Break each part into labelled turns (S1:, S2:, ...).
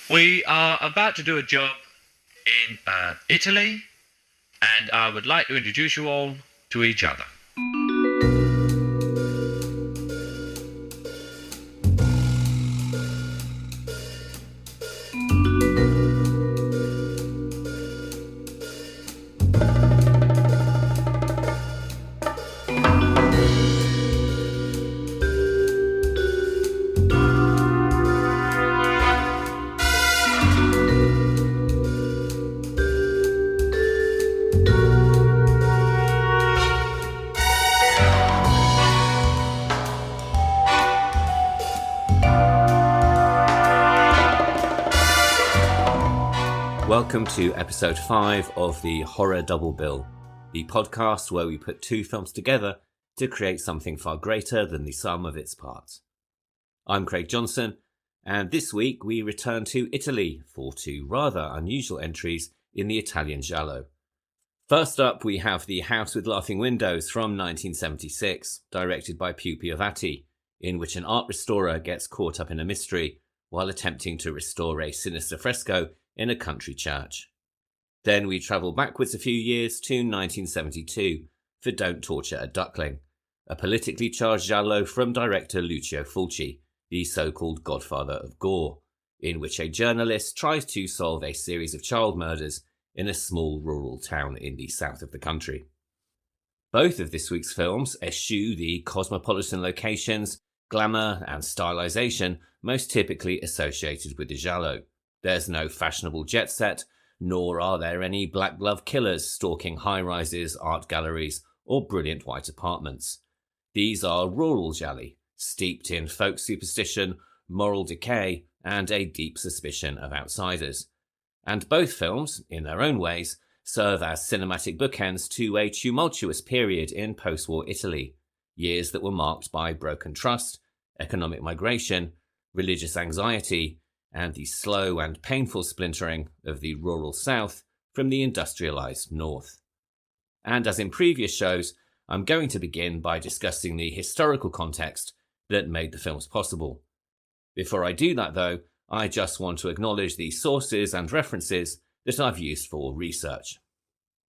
S1: We are about to do a job in Italy, and I would like to introduce you all to each other.
S2: Welcome to episode 5 of the Horror Double Bill, the podcast where we put two films together to create something far greater than the sum of its parts. I'm Craig Johnson, and this week we return to Italy for two rather unusual entries in the Italian Giallo. First up, we have The House with Laughing Windows from 1976, directed by Pupi Avati, in which an art restorer gets caught up in a mystery while attempting to restore a sinister fresco in a country church. Then we travel backwards a few years to 1972 for Don't Torture a Duckling, a politically charged giallo from director Lucio Fulci, the so-called godfather of gore, in which a journalist tries to solve a series of child murders in a small rural town in the south of the country. Both of this week's films eschew the cosmopolitan locations, glamour and stylization most typically associated with the giallo. There's no fashionable jet set, nor are there any black glove killers stalking high-rises, art galleries, or brilliant white apartments. These are rural gialli, steeped in folk superstition, moral decay, and a deep suspicion of outsiders. And both films, in their own ways, serve as cinematic bookends to a tumultuous period in post-war Italy, years that were marked by broken trust, economic migration, religious anxiety, and the slow and painful splintering of the rural south from the industrialized north. And as in previous shows, I'm going to begin by discussing the historical context that made the films possible. Before I do that though, I just want to acknowledge the sources and references that I've used for research.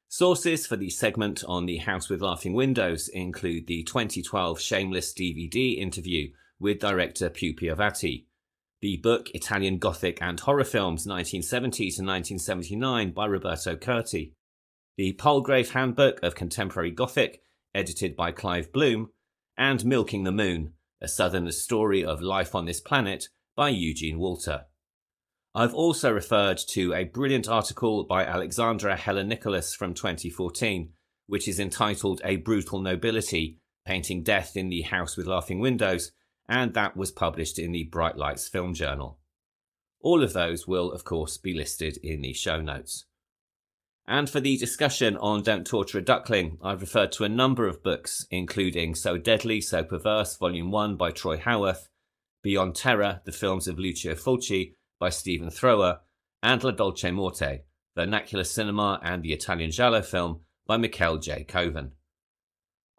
S2: Sources for the segment on The House with Laughing Windows include the 2012 Shameless DVD interview with director Pupi Avati, the book Italian Gothic and Horror Films 1970 to 1979 by Roberto Curti, the Palgrave Handbook of Contemporary Gothic, edited by Clive Bloom, and Milking the Moon, a Southerner's story of life on this planet by Eugene Walter. I've also referred to a brilliant article by Alexandra Helen Nicholas from 2014, which is entitled A Brutal Nobility, Painting Death in the House with Laughing Windows, and that was published in the Bright Lights Film Journal. All of those will, of course, be listed in the show notes. And for the discussion on Don't Torture a Duckling, I've referred to a number of books, including So Deadly, So Perverse, Volume 1 by Troy Howarth, Beyond Terror, The Films of Lucio Fulci by Stephen Thrower, and La Dolce Morte, Vernacular Cinema and the Italian Giallo Film by Mikhail J. Koven.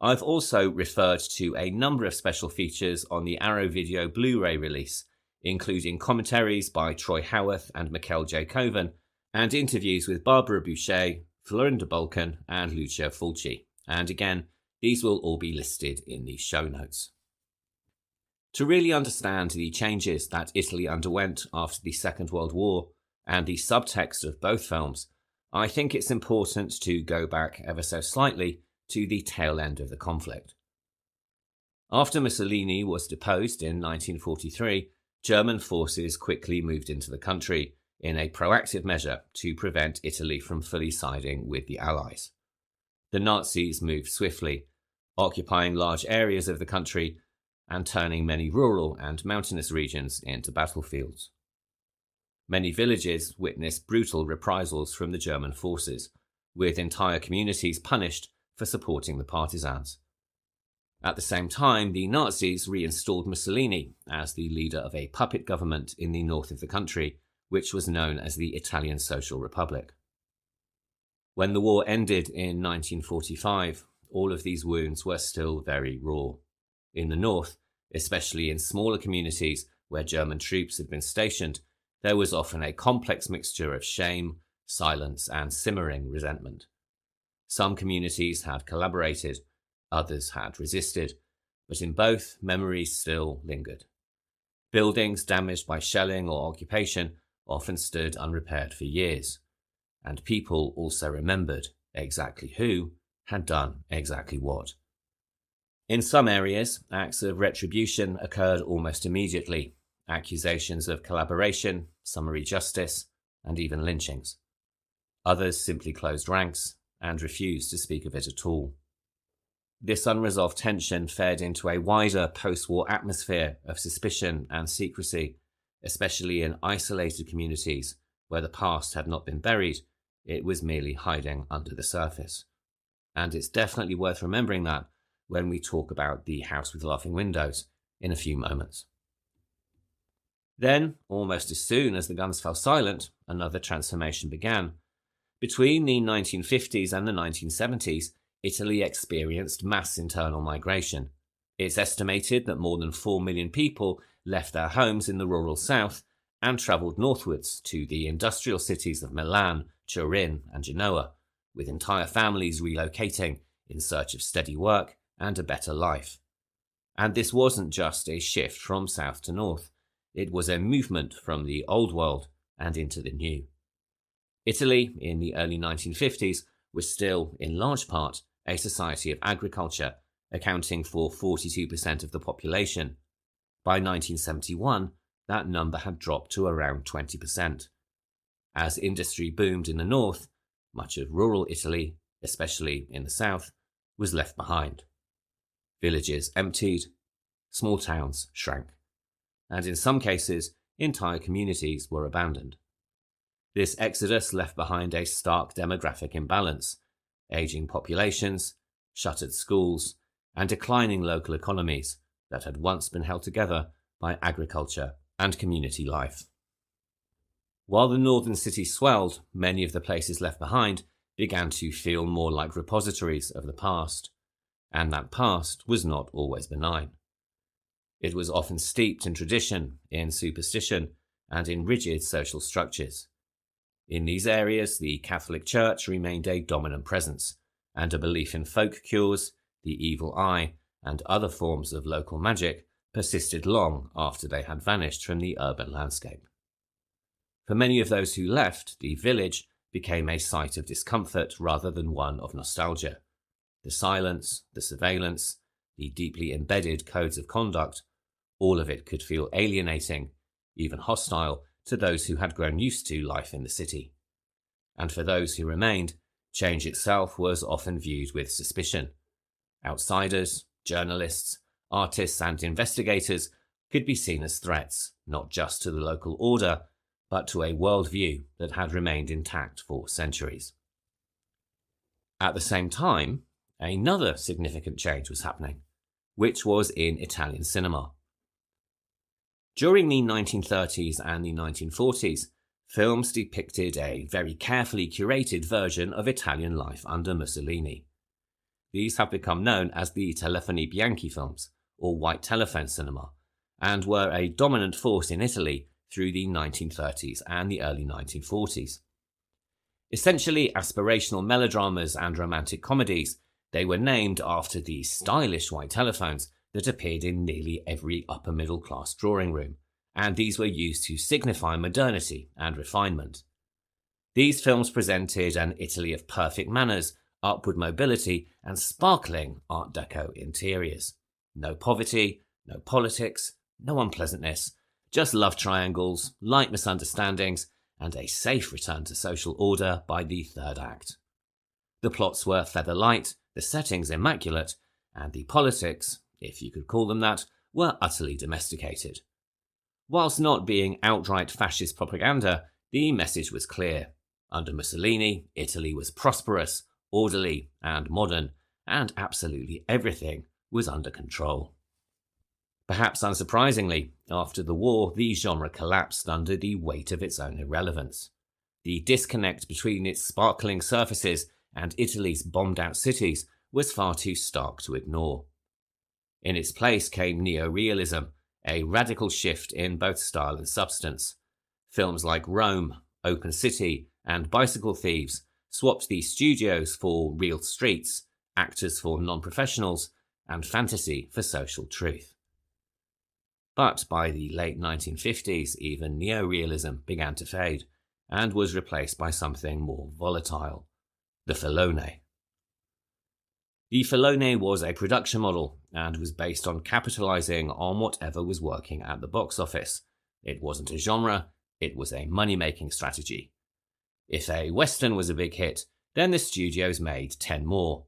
S2: I've also referred to a number of special features on the Arrow Video Blu-ray release, including commentaries by Troy Howarth and Mikhail J. Koven, and interviews with Barbara Boucher, Florinda Balkan, and Lucio Fulci. And again, these will all be listed in the show notes. To really understand the changes that Italy underwent after the Second World War and the subtext of both films, I think it's important to go back ever so slightly to the tail end of the conflict. After Mussolini was deposed in 1943, German forces quickly moved into the country in a proactive measure to prevent Italy from fully siding with the Allies. The Nazis moved swiftly, occupying large areas of the country and turning many rural and mountainous regions into battlefields. Many villages witnessed brutal reprisals from the German forces, with entire communities punished for supporting the partisans. At the same time, the Nazis reinstalled Mussolini as the leader of a puppet government in the north of the country, which was known as the Italian Social Republic. When the war ended in 1945, all of these wounds were still very raw. In the north, especially in smaller communities where German troops had been stationed, there was often a complex mixture of shame, silence, and simmering resentment. Some communities had collaborated, others had resisted, but in both, memories still lingered. Buildings damaged by shelling or occupation often stood unrepaired for years, and people also remembered exactly who had done exactly what. In some areas, acts of retribution occurred almost immediately, accusations of collaboration, summary justice, and even lynchings. Others simply closed ranks and refused to speak of it at all. This unresolved tension fed into a wider post-war atmosphere of suspicion and secrecy, especially in isolated communities where the past had not been buried, it was merely hiding under the surface. And it's definitely worth remembering that when we talk about the House with Laughing Windows in a few moments. Then, almost as soon as the guns fell silent, another transformation began. Between the 1950s and the 1970s, Italy experienced mass internal migration. It's estimated that more than 4 million people left their homes in the rural south and travelled northwards to the industrial cities of Milan, Turin, and Genoa, with entire families relocating in search of steady work and a better life. And this wasn't just a shift from south to north, it was a movement from the old world and into the new. Italy, in the early 1950s, was still, in large part, a society of agriculture, accounting for 42% of the population. By 1971, that number had dropped to around 20%. As industry boomed in the north, much of rural Italy, especially in the south, was left behind. Villages emptied, small towns shrank, and in some cases, entire communities were abandoned. This exodus left behind a stark demographic imbalance, aging populations, shuttered schools, and declining local economies that had once been held together by agriculture and community life. While the northern cities swelled, many of the places left behind began to feel more like repositories of the past, and that past was not always benign. It was often steeped in tradition, in superstition, and in rigid social structures. In these areas, the Catholic Church remained a dominant presence, and a belief in folk cures, the evil eye, and other forms of local magic persisted long after they had vanished from the urban landscape. For many of those who left, the village became a site of discomfort rather than one of nostalgia. The silence, the surveillance, the deeply embedded codes of conduct, all of it could feel alienating, even hostile, to those who had grown used to life in the city. And for those who remained, change itself was often viewed with suspicion. Outsiders, journalists, artists, and investigators could be seen as threats, not just to the local order, but to a worldview that had remained intact for centuries. At the same time, another significant change was happening, which was in Italian cinema. During the 1930s and the 1940s, films depicted a very carefully curated version of Italian life under Mussolini. These have become known as the Telefoni Bianchi films, or white telephone cinema, and were a dominant force in Italy through the 1930s and the early 1940s. Essentially aspirational melodramas and romantic comedies, they were named after the stylish white telephones that appeared in nearly every upper middle class drawing room, and these were used to signify modernity and refinement. These films presented an Italy of perfect manners, upward mobility, and sparkling Art Deco interiors. No poverty, no politics, no unpleasantness, just love triangles, light misunderstandings, and a safe return to social order by the third act. The plots were feather light, the settings immaculate, and the politics, if you could call them that, were utterly domesticated. Whilst not being outright fascist propaganda, the message was clear. Under Mussolini, Italy was prosperous, orderly, and modern, and absolutely everything was under control. Perhaps unsurprisingly, after the war, the genre collapsed under the weight of its own irrelevance. The disconnect between its sparkling surfaces and Italy's bombed-out cities was far too stark to ignore. In its place came neo-realism, a radical shift in both style and substance. Films like Rome, Open City, and Bicycle Thieves swapped the studios for real streets, actors for non-professionals, and fantasy for social truth. But by the late 1950s, even neorealism began to fade and was replaced by something more volatile, the filone. The filone was a production model and was based on capitalizing on whatever was working at the box office. It wasn't a genre, it was a money-making strategy. If a Western was a big hit, then the studios made 10 more.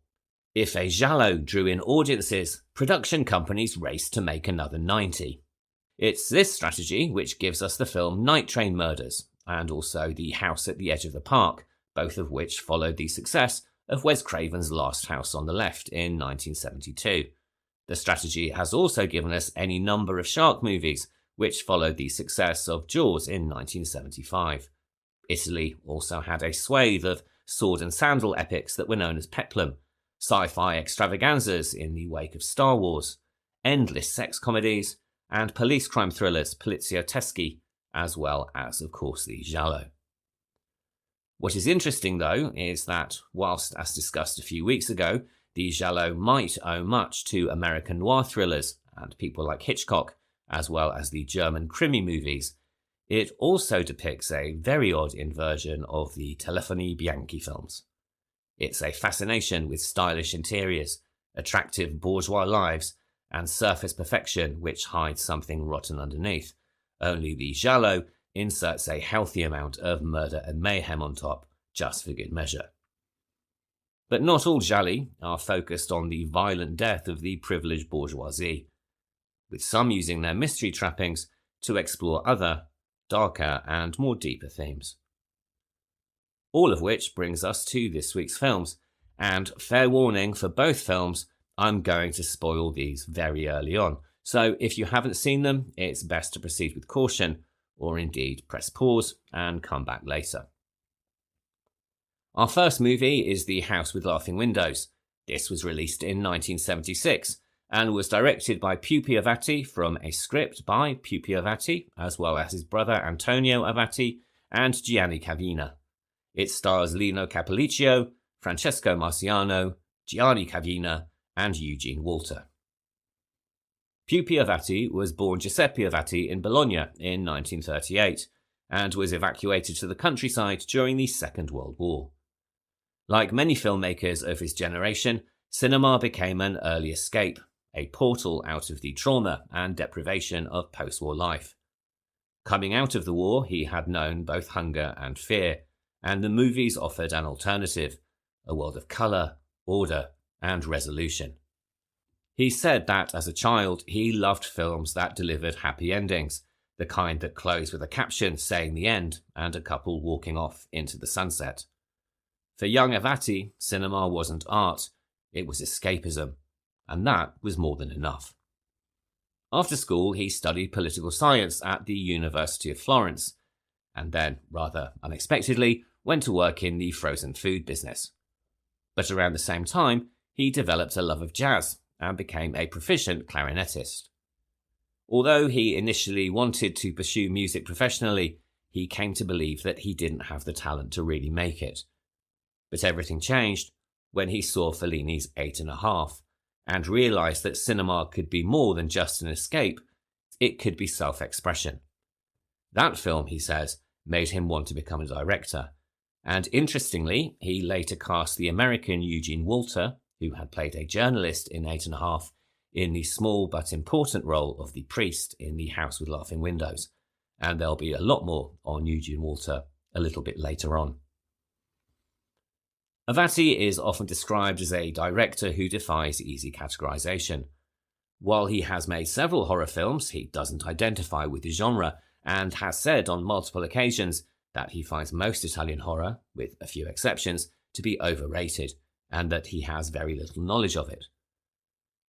S2: If a giallo drew in audiences, production companies raced to make another 90. It's this strategy which gives us the film Night Train Murders, and also The House at the Edge of the Park, both of which followed the success of Wes Craven's Last House on the Left in 1972. The strategy has also given us any number of shark movies, which followed the success of Jaws in 1975. Italy also had a swathe of sword and sandal epics that were known as peplum, sci-fi extravaganzas in the wake of Star Wars, endless sex comedies, and police crime thrillers, polizioteschi, as well as, of course, the giallo. What is interesting, though, is that whilst, as discussed a few weeks ago, the giallo might owe much to American noir thrillers and people like Hitchcock, as well as the German Krimi movies, it also depicts a very odd inversion of the Telefoni Bianchi films. It's a fascination with stylish interiors, attractive bourgeois lives, and surface perfection which hides something rotten underneath. Only the giallo inserts a healthy amount of murder and mayhem on top, just for good measure. But not all gialli are focused on the violent death of the privileged bourgeoisie, with some using their mystery trappings to explore other, darker and more deeper themes. All of which brings us to this week's films, and fair warning for both films, I'm going to spoil these very early on, so if you haven't seen them, it's best to proceed with caution, or indeed press pause and come back later. Our first movie is The House with Laughing Windows. This was released in 1976 and was directed by Pupi Avati from a script by Pupi Avati, as well as his brother Antonio Avati and Gianni Cavina. It stars Lino Cappuccio, Francesco Marciano, Gianni Cavina, and Eugene Walter. Pupi Avati was born Giuseppe Avati in Bologna in 1938 and was evacuated to the countryside during the Second World War. Like many filmmakers of his generation, cinema became an early escape, a portal out of the trauma and deprivation of post-war life. Coming out of the war, he had known both hunger and fear, and the movies offered an alternative, a world of colour, order, and resolution. He said that as a child, he loved films that delivered happy endings, the kind that close with a caption saying the end and a couple walking off into the sunset. For young Avati, cinema wasn't art, it was escapism, and that was more than enough. After school, he studied political science at the University of Florence, and then, rather unexpectedly, went to work in the frozen food business. But around the same time, he developed a love of jazz and became a proficient clarinetist. Although he initially wanted to pursue music professionally, he came to believe that he didn't have the talent to really make it. But everything changed when he saw Fellini's 8.5 and realised that cinema could be more than just an escape, it could be self-expression. That film, he says, made him want to become a director, and interestingly, he later cast the American Eugene Walter, who had played a journalist in 8.5, in the small but important role of the priest in The House with Laughing Windows, and there'll be a lot more on Eugene Walter a little bit later on. Avati is often described as a director who defies easy categorization. While he has made several horror films, he doesn't identify with the genre and has said on multiple occasions that he finds most Italian horror, with a few exceptions, to be overrated, and that he has very little knowledge of it.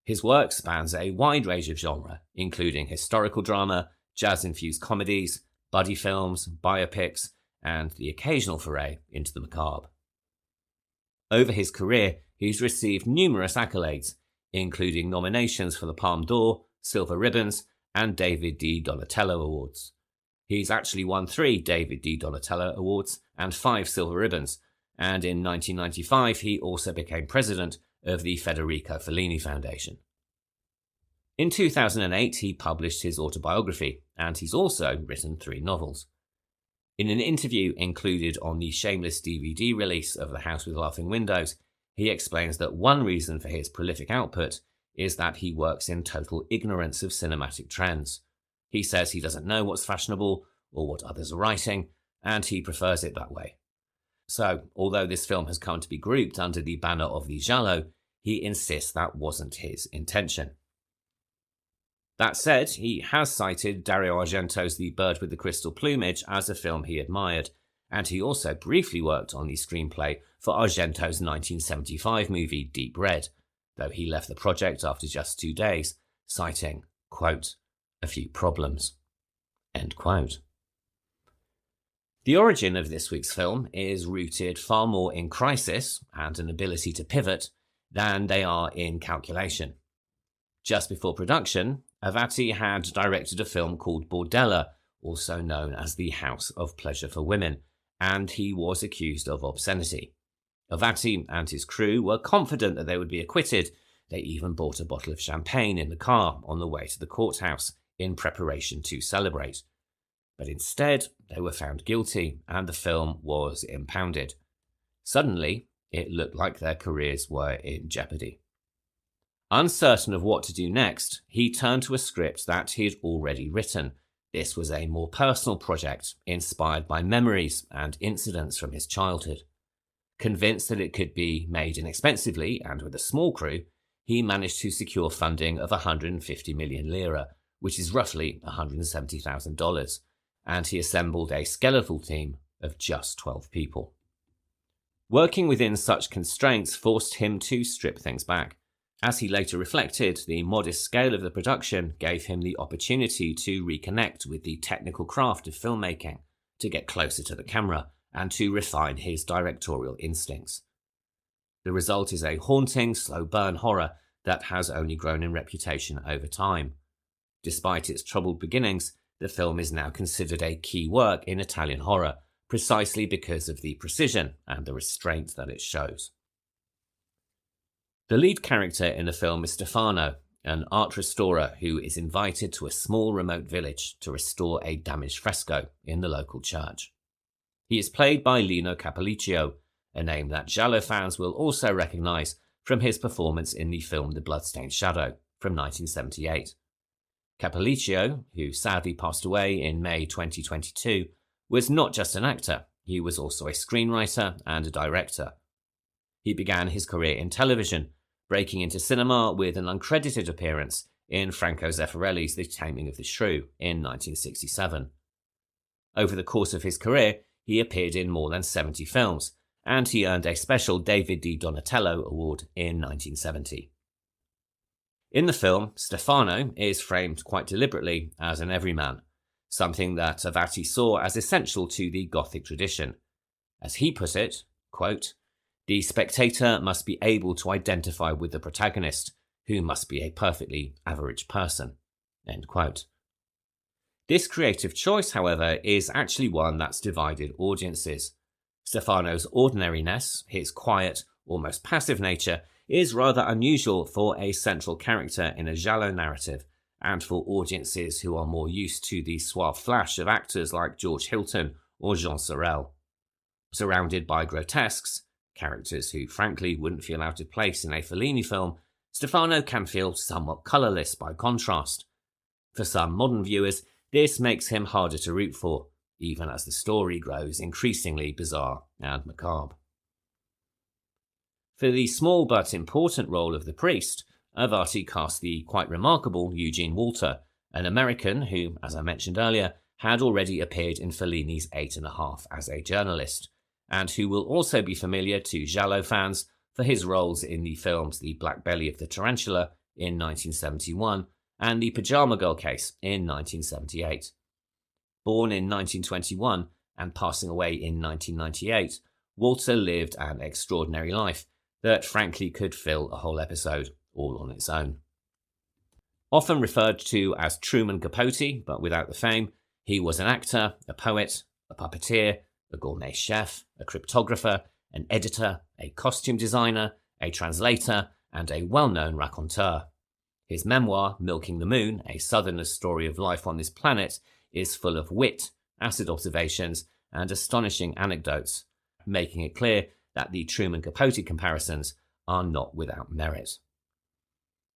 S2: His work spans a wide range of genre, including historical drama, jazz-infused comedies, buddy films, biopics, and the occasional foray into the macabre. Over his career, he's received numerous accolades, including nominations for the Palme d'Or, Silver Ribbons, and David Di Donatello Awards. He's actually won 3 David D. Donatello Awards and 5 Silver Ribbons, and in 1995 he also became president of the Federico Fellini Foundation. In 2008 he published his autobiography, and he's also written 3 novels. In an interview included on the Shameless DVD release of The House with Laughing Windows, he explains that one reason for his prolific output is that he works in total ignorance of cinematic trends. He says he doesn't know what's fashionable or what others are writing, and he prefers it that way. So, although this film has come to be grouped under the banner of the Giallo, he insists that wasn't his intention. That said, he has cited Dario Argento's The Bird with the Crystal Plumage as a film he admired, and he also briefly worked on the screenplay for Argento's 1975 movie Deep Red, though he left the project after just 2 days, citing, quote, "a few problems," end quote. The origin of this week's film is rooted far more in crisis and an ability to pivot than they are in calculation. Just before production, Avati had directed a film called Bordella, also known as The House of Pleasure for Women, and he was accused of obscenity. Avati and his crew were confident that they would be acquitted. They even bought a bottle of champagne in the car on the way to the courthouse in preparation to celebrate. But instead, they were found guilty and the film was impounded. Suddenly, it looked like their careers were in jeopardy. Uncertain of what to do next, he turned to a script that he'd already written. This was a more personal project, inspired by memories and incidents from his childhood. Convinced that it could be made inexpensively and with a small crew, he managed to secure funding of 150 million lira, which is roughly $170,000, and he assembled a skeletal team of just 12 people. Working within such constraints forced him to strip things back. As he later reflected, the modest scale of the production gave him the opportunity to reconnect with the technical craft of filmmaking, to get closer to the camera, and to refine his directorial instincts. The result is a haunting, slow-burn horror that has only grown in reputation over time. Despite its troubled beginnings, the film is now considered a key work in Italian horror, precisely because of the precision and the restraint that it shows. The lead character in the film is Stefano, an art restorer who is invited to a small remote village to restore a damaged fresco in the local church. He is played by Lino Cappuccio, a name that Giallo fans will also recognise from his performance in the film The Bloodstained Shadow from 1978. Cappuccio, who sadly passed away in May 2022, was not just an actor, he was also a screenwriter and a director. He began his career in television, breaking into cinema with an uncredited appearance in Franco Zeffirelli's The Taming of the Shrew in 1967. Over the course of his career, he appeared in more than 70 films, and he earned a special David D. Donatello Award in 1970. In the film, Stefano is framed quite deliberately as an everyman, something that Avati saw as essential to the Gothic tradition. As he put it, quote, "The spectator must be able to identify with the protagonist, who must be a perfectly average person." End quote. This creative choice, however, is actually one that's divided audiences. Stefano's ordinariness, his quiet, almost passive nature, is rather unusual for a central character in a Giallo narrative, and for audiences who are more used to the suave flash of actors like George Hilton or Jean Sorel. Surrounded by grotesques, characters who frankly wouldn't feel out of place in a Fellini film, Stefano can feel somewhat colourless by contrast. For some modern viewers, this makes him harder to root for, even as the story grows increasingly bizarre and macabre. For the small but important role of the priest, Avati cast the quite remarkable Eugene Walter, an American who, as I mentioned earlier, had already appeared in Fellini's 8.5 as a journalist, and who will also be familiar to Giallo fans for his roles in the films The Black Belly of the Tarantula in 1971 and The Pajama Girl Case in 1978. Born in 1921 and passing away in 1998, Walter lived an extraordinary life that frankly could fill a whole episode all on its own. Often referred to as Truman Capote, but without the fame, He was an actor, a poet, a puppeteer, a gourmet chef, a cryptographer, an editor, a costume designer, a translator, and a well-known raconteur. His memoir, Milking the Moon, A Southerner's Story of Life on This Planet, is full of wit, acid observations, and astonishing anecdotes, making it clear that the Truman Capote comparisons are not without merit.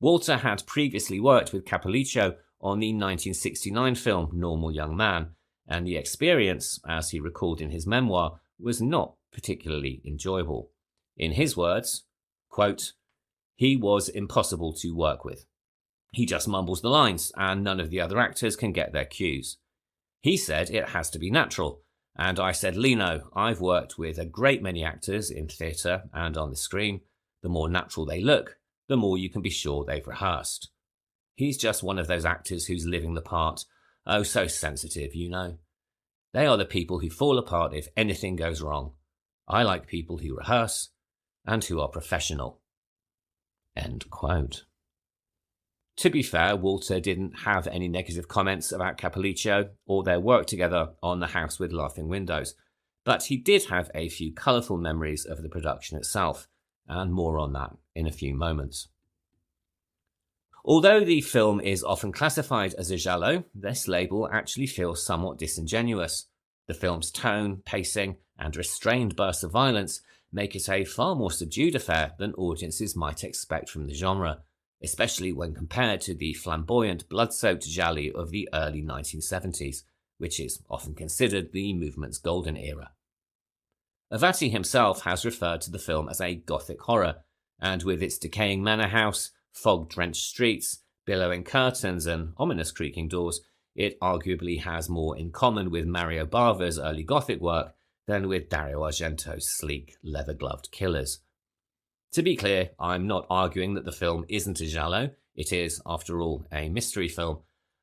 S2: Walter had previously worked with Capoliccio on the 1969 film Normal Young Man, and the experience, as he recalled in his memoir, was not particularly enjoyable. In his words, quote, "He was impossible to work with. He just mumbles the lines, and none of the other actors can get their cues. He said it has to be natural, and I said, Lino, I've worked with a great many actors in theatre and on the screen. The more natural they look, the more you can be sure they've rehearsed. He's just one of those actors who's living the part. Oh, so sensitive, you know. They are the people who fall apart if anything goes wrong. I like people who rehearse and who are professional." End quote. To be fair, Walter didn't have any negative comments about Capoliccio or their work together on The House with Laughing Windows, but he did have a few colourful memories of the production itself, and more on that in a few moments. Although the film is often classified as a giallo, this label actually feels somewhat disingenuous. The film's tone, pacing, and restrained bursts of violence make it a far more subdued affair than audiences might expect from the genre, especially when compared to the flamboyant, blood-soaked gialli of the early 1970s, which is often considered the movement's golden era. Avati himself has referred to the film as a gothic horror, and with its decaying manor house, fog-drenched streets, billowing curtains, and ominous creaking doors, it arguably has more in common with Mario Bava's early gothic work than with Dario Argento's sleek, leather-gloved killers. To be clear, I'm not arguing that the film isn't a giallo. It is, after all, a mystery film.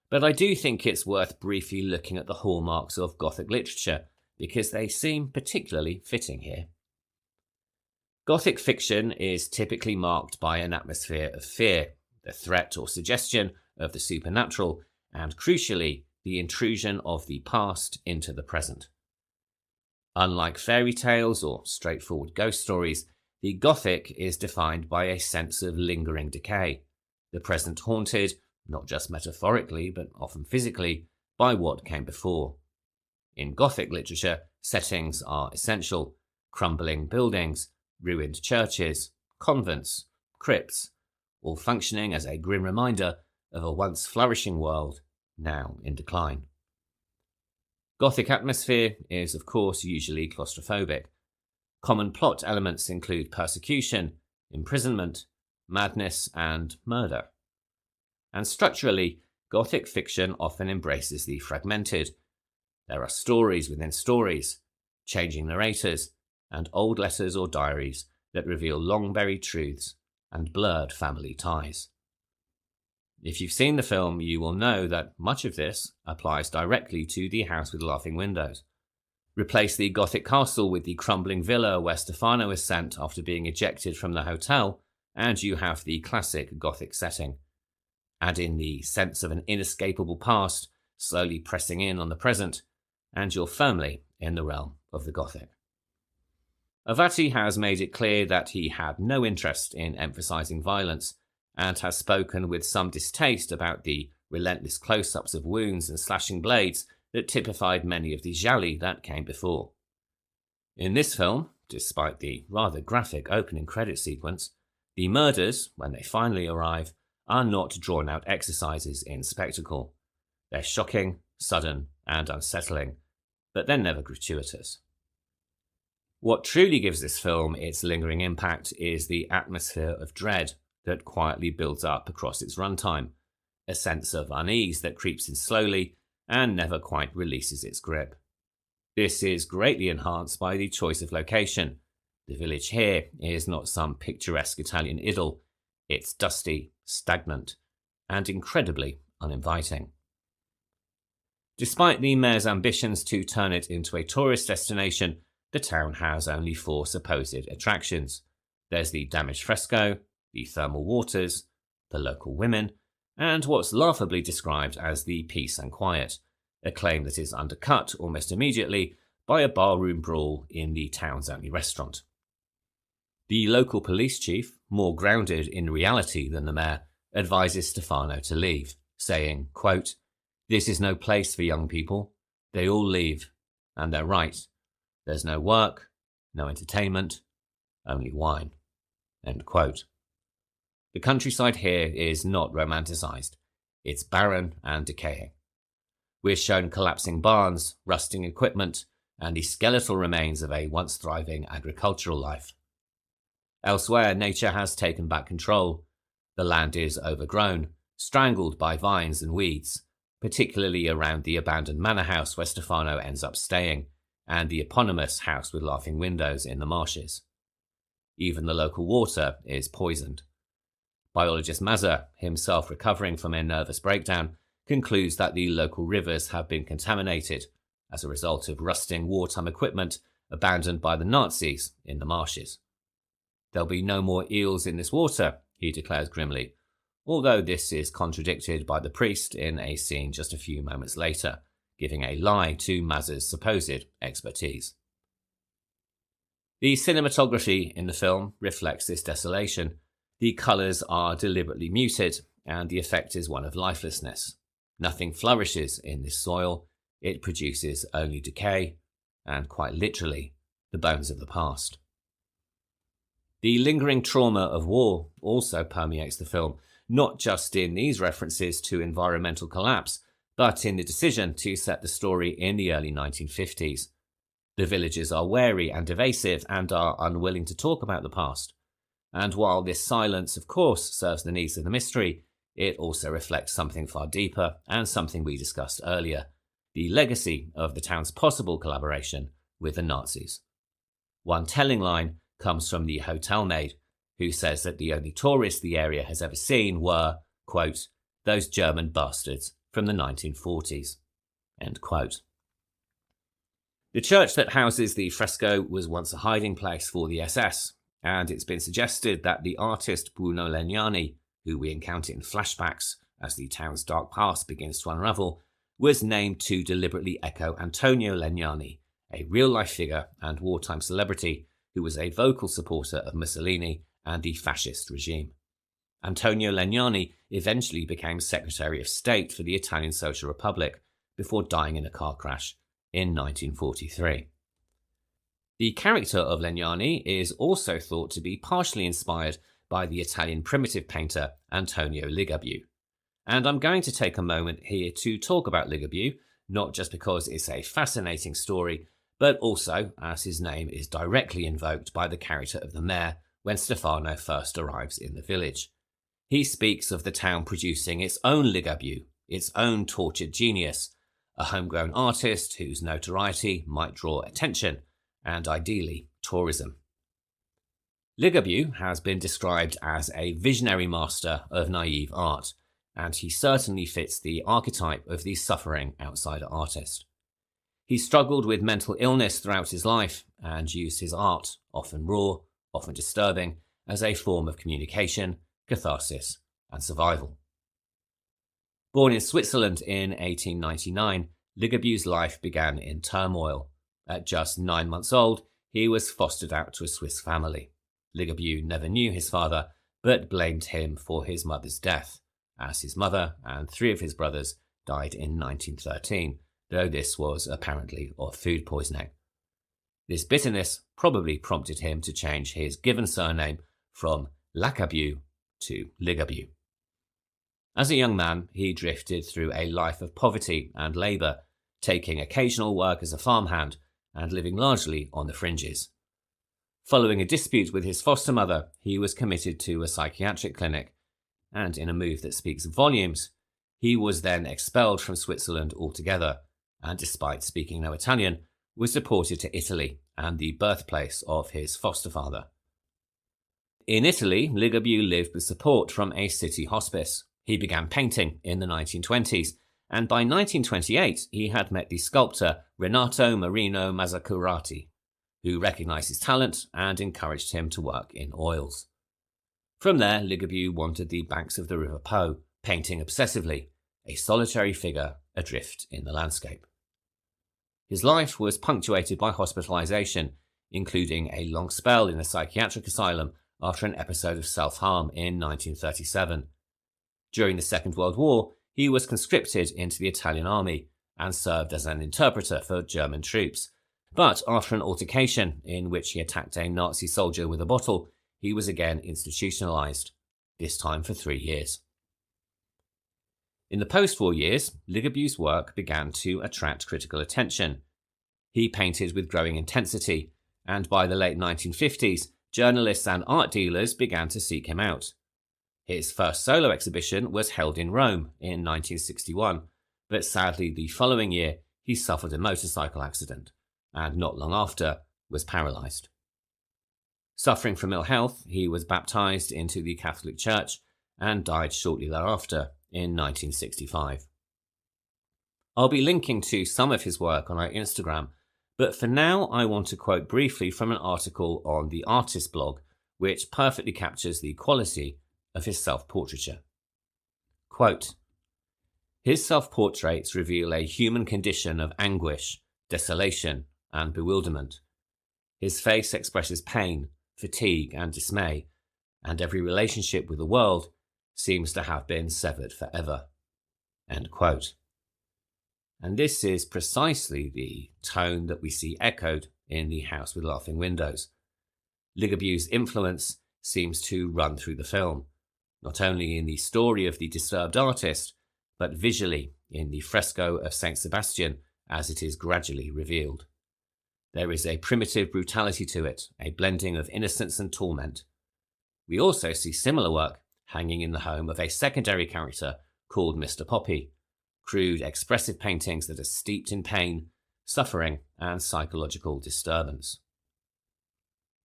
S2: But I do think it's worth briefly looking at the hallmarks of Gothic literature, because they seem particularly fitting here. Gothic fiction is typically marked by an atmosphere of fear, the threat or suggestion of the supernatural, and crucially, the intrusion of the past into the present. Unlike fairy tales or straightforward ghost stories, the Gothic is defined by a sense of lingering decay, the present haunted, not just metaphorically but often physically, by what came before. In Gothic literature, settings are essential: crumbling buildings, ruined churches, convents, crypts, all functioning as a grim reminder of a once flourishing world, now in decline. Gothic atmosphere is, of course, usually claustrophobic. Common plot elements include persecution, imprisonment, madness, and murder. And structurally, Gothic fiction often embraces the fragmented. There are stories within stories, changing narrators, and old letters or diaries that reveal long-buried truths and blurred family ties. If you've seen the film, you will know that much of this applies directly to The House with Laughing Windows. Replace the Gothic castle with the crumbling villa where Stefano is sent after being ejected from the hotel, and you have the classic Gothic setting. Add in the sense of an inescapable past slowly pressing in on the present, and you're firmly in the realm of the Gothic. Avati has made it clear that he had no interest in emphasizing violence, and has spoken with some distaste about the relentless close-ups of wounds and slashing blades that typified many of the gialli that came before. In this film, despite the rather graphic opening credit sequence, the murders, when they finally arrive, are not drawn-out exercises in spectacle. They're shocking, sudden, and unsettling, but they're never gratuitous. What truly gives this film its lingering impact is the atmosphere of dread that quietly builds up across its runtime, a sense of unease that creeps in slowly and never quite releases its grip. This is greatly enhanced by the choice of location. The village here is not some picturesque Italian idyll. It's dusty, stagnant, and incredibly uninviting. Despite the mayor's ambitions to turn it into a tourist destination, the town has only 4 supposed attractions. There's the damaged fresco, the thermal waters, the local women, and what's laughably described as the peace and quiet, a claim that is undercut almost immediately by a barroom brawl in the town's only restaurant. The local police chief, more grounded in reality than the mayor, advises Stefano to leave, saying, quote, "This is no place for young people. They all leave, and they're right. There's no work, no entertainment, only wine." End quote. The countryside here is not romanticised. It's barren and decaying. We're shown collapsing barns, rusting equipment, and the skeletal remains of a once thriving agricultural life. Elsewhere, nature has taken back control. The land is overgrown, strangled by vines and weeds, particularly around the abandoned manor house where Stefano ends up staying, and the eponymous house with laughing windows in the marshes. Even the local water is poisoned. Biologist Mazza, himself recovering from a nervous breakdown, concludes that the local rivers have been contaminated as a result of rusting wartime equipment abandoned by the Nazis in the marshes. "There'll be no more eels in this water," he declares grimly, although this is contradicted by the priest in a scene just a few moments later, giving a lie to Mazza's supposed expertise. The cinematography in the film reflects this desolation. The colours are deliberately muted, and the effect is one of lifelessness. Nothing flourishes in this soil. It produces only decay, and quite literally, the bones of the past. The lingering trauma of war also permeates the film, not just in these references to environmental collapse, but in the decision to set the story in the early 1950s. The villagers are wary and evasive and are unwilling to talk about the past. And while this silence, of course, serves the needs of the mystery, it also reflects something far deeper and something we discussed earlier, the legacy of the town's possible collaboration with the Nazis. One telling line comes from the hotel maid, who says that the only tourists the area has ever seen were, quote, "those German bastards from the 1940s. End quote. The church that houses the fresco was once a hiding place for the SS, and it's been suggested that the artist Bruno Legnani, who we encounter in flashbacks as the town's dark past begins to unravel, was named to deliberately echo Antonio Legnani, a real-life figure and wartime celebrity who was a vocal supporter of Mussolini and the fascist regime. Antonio Legnani eventually became Secretary of State for the Italian Social Republic before dying in a car crash in 1943. The character of Legnani is also thought to be partially inspired by the Italian primitive painter Antonio Ligabue. And I'm going to take a moment here to talk about Ligabue, not just because it's a fascinating story, but also as his name is directly invoked by the character of the mayor when Stefano first arrives in the village. He speaks of the town producing its own Ligabue, its own tortured genius, a homegrown artist whose notoriety might draw attention and, ideally, tourism. Ligabue has been described as a visionary master of naive art, and he certainly fits the archetype of the suffering outsider artist. He struggled with mental illness throughout his life and used his art, often raw, often disturbing, as a form of communication, catharsis, and survival. Born in Switzerland in 1899, Ligabue's life began in turmoil. At just 9 months old, he was fostered out to a Swiss family. Ligabue never knew his father, but blamed him for his mother's death, as his mother and 3 of his brothers died in 1913, though this was apparently of food poisoning. This bitterness probably prompted him to change his given surname from Lacabue to Ligabue. As a young man, he drifted through a life of poverty and labour, taking occasional work as a farmhand and living largely on the fringes. Following a dispute with his foster mother, he was committed to a psychiatric clinic, and in a move that speaks volumes, he was then expelled from Switzerland altogether, and despite speaking no Italian, was deported to Italy and the birthplace of his foster father. In Italy, Ligabue lived with support from a city hospice. He began painting in the 1920s, and by 1928 he had met the sculptor Renato Marino Mazzacurati, who recognised his talent and encouraged him to work in oils. From there, Ligabue wandered the banks of the River Po, painting obsessively, a solitary figure adrift in the landscape. His life was punctuated by hospitalization, including a long spell in a psychiatric asylum after an episode of self-harm in 1937. During the Second World War, he was conscripted into the Italian army and served as an interpreter for German troops. But after an altercation in which he attacked a Nazi soldier with a bottle, he was again institutionalized, this time for 3 years. In the post-war years, Ligabue's work began to attract critical attention. He painted with growing intensity, and by the late 1950s, journalists and art dealers began to seek him out. His first solo exhibition was held in Rome in 1961, but sadly the following year he suffered a motorcycle accident, and not long after was paralysed. Suffering from ill health, he was baptised into the Catholic Church and died shortly thereafter in 1965. I'll be linking to some of his work on our Instagram, but for now I want to quote briefly from an article on the Artist blog, which perfectly captures the quality of his self-portraiture. Quote, "His self-portraits reveal a human condition of anguish, desolation, and bewilderment. His face expresses pain, fatigue, and dismay, and every relationship with the world seems to have been severed forever." End quote. And this is precisely the tone that we see echoed in The House with Laughing Windows. Ligabue's influence seems to run through the film, not only in the story of the disturbed artist, but visually in the fresco of Saint Sebastian as it is gradually revealed. There is a primitive brutality to it, a blending of innocence and torment. We also see similar work hanging in the home of a secondary character called Mr. Poppy, crude, expressive paintings that are steeped in pain, suffering, and psychological disturbance.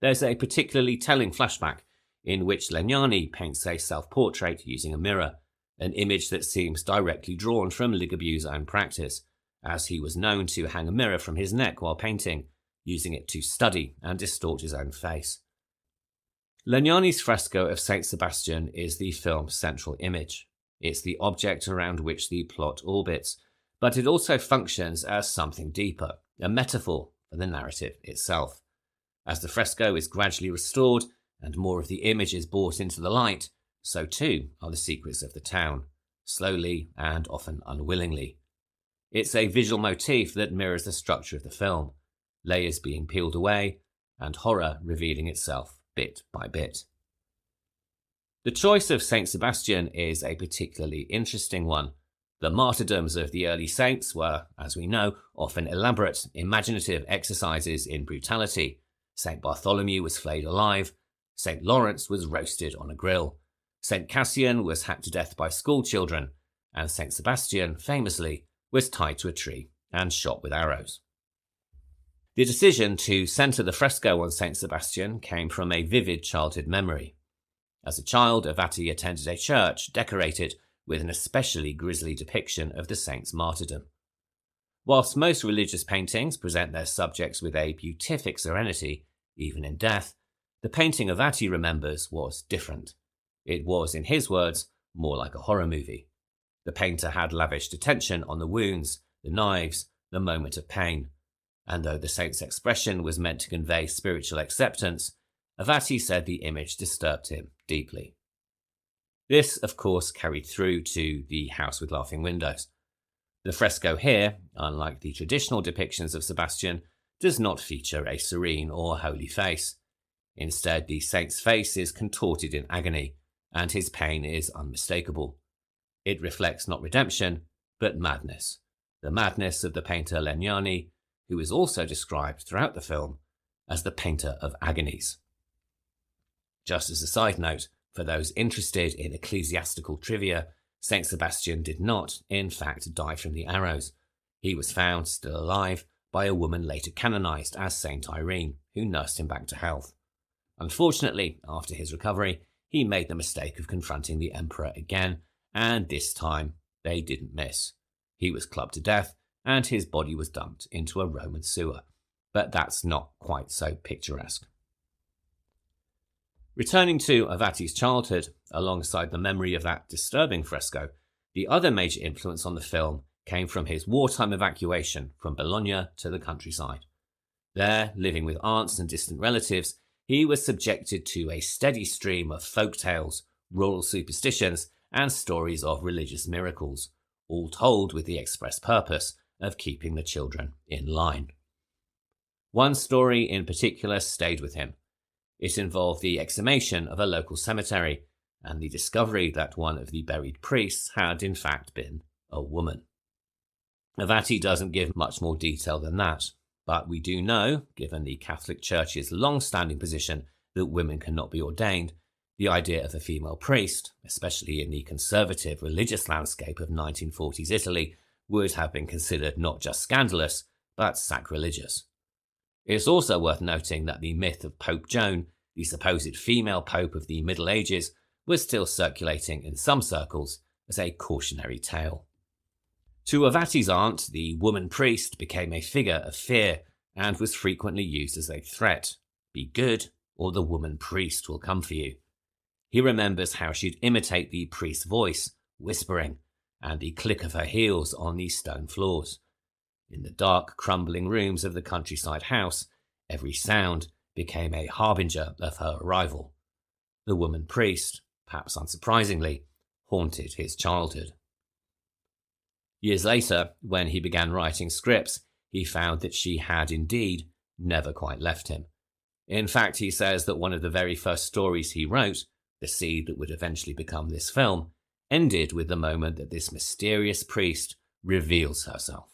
S2: There's a particularly telling flashback in which Legnani paints a self-portrait using a mirror, an image that seems directly drawn from Ligabue's own practice, as he was known to hang a mirror from his neck while painting, using it to study and distort his own face. Legnani's fresco of Saint Sebastian is the film's central image. It's the object around which the plot orbits, but it also functions as something deeper, a metaphor for the narrative itself. As the fresco is gradually restored and more of the image is brought into the light, so too are the secrets of the town, slowly and often unwillingly. It's a visual motif that mirrors the structure of the film, layers being peeled away and horror revealing itself bit by bit. The choice of Saint Sebastian is a particularly interesting one. The martyrdoms of the early saints were, as we know, often elaborate, imaginative exercises in brutality. Saint Bartholomew was flayed alive, Saint Lawrence was roasted on a grill, Saint Cassian was hacked to death by school children, and Saint Sebastian, famously, was tied to a tree and shot with arrows. The decision to centre the fresco on Saint Sebastian came from a vivid childhood memory. As a child, Avati attended a church decorated with an especially grisly depiction of the saint's martyrdom. Whilst most religious paintings present their subjects with a beatific serenity, even in death, the painting Avati remembers was different. It was, in his words, more like a horror movie. The painter had lavished attention on the wounds, the knives, the moment of pain, and though the saint's expression was meant to convey spiritual acceptance, Avati said the image disturbed him deeply. This, of course, carried through to The House with Laughing Windows. The fresco here, unlike the traditional depictions of Sebastian, does not feature a serene or holy face. Instead, the saint's face is contorted in agony, and his pain is unmistakable. It reflects not redemption, but madness, the madness of the painter Legnani, who is also described throughout the film as the painter of agonies. Just as a side note, for those interested in ecclesiastical trivia, Saint Sebastian did not, in fact, die from the arrows. He was found still alive by a woman later canonized as Saint Irene, who nursed him back to health. Unfortunately, after his recovery, he made the mistake of confronting the emperor again, and this time they didn't miss. He was clubbed to death, and his body was dumped into a Roman sewer. But that's not quite so picturesque. Returning to Avati's childhood, alongside the memory of that disturbing fresco, the other major influence on the film came from his wartime evacuation from Bologna to the countryside. There, living with aunts and distant relatives, he was subjected to a steady stream of folk tales, rural superstitions, and stories of religious miracles, all told with the express purpose of keeping the children in line. One story in particular stayed with him. It involved the exhumation of a local cemetery and the discovery that one of the buried priests had in fact been a woman. Avati doesn't give much more detail than that, but we do know, given the Catholic Church's long-standing position that women cannot be ordained, the idea of a female priest, especially in the conservative religious landscape of 1940s Italy, would have been considered not just scandalous, but sacrilegious. It's also worth noting that the myth of Pope Joan, the supposed female pope of the Middle Ages, was still circulating in some circles as a cautionary tale. To Avati's aunt, the woman priest became a figure of fear and was frequently used as a threat. Be good, or the woman priest will come for you. He remembers how she'd imitate the priest's voice, whispering, and the click of her heels on the stone floors. In the dark, crumbling rooms of the countryside house, every sound became a harbinger of her arrival. The woman priest, perhaps unsurprisingly, haunted his childhood. Years later, when he began writing scripts, he found that she had indeed never quite left him. In fact, he says that one of the very first stories he wrote, the seed that would eventually become this film, ended with the moment that this mysterious priest reveals herself.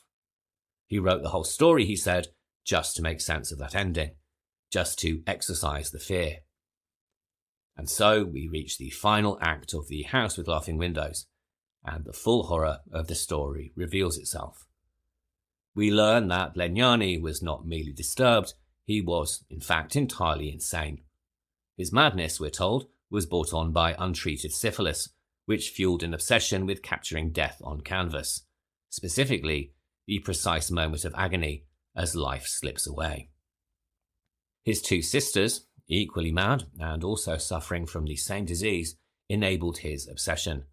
S2: He wrote the whole story, he said, just to make sense of that ending, just to exorcise the fear. And so we reach the final act of The House with Laughing Windows, and the full horror of the story reveals itself. We learn that Legnani was not merely disturbed, he was, in fact, entirely insane. His madness, we're told, was brought on by untreated syphilis, which fueled an obsession with capturing death on canvas, specifically the precise moment of agony as life slips away. His two sisters, equally mad and also suffering from the same disease, enabled his obsession.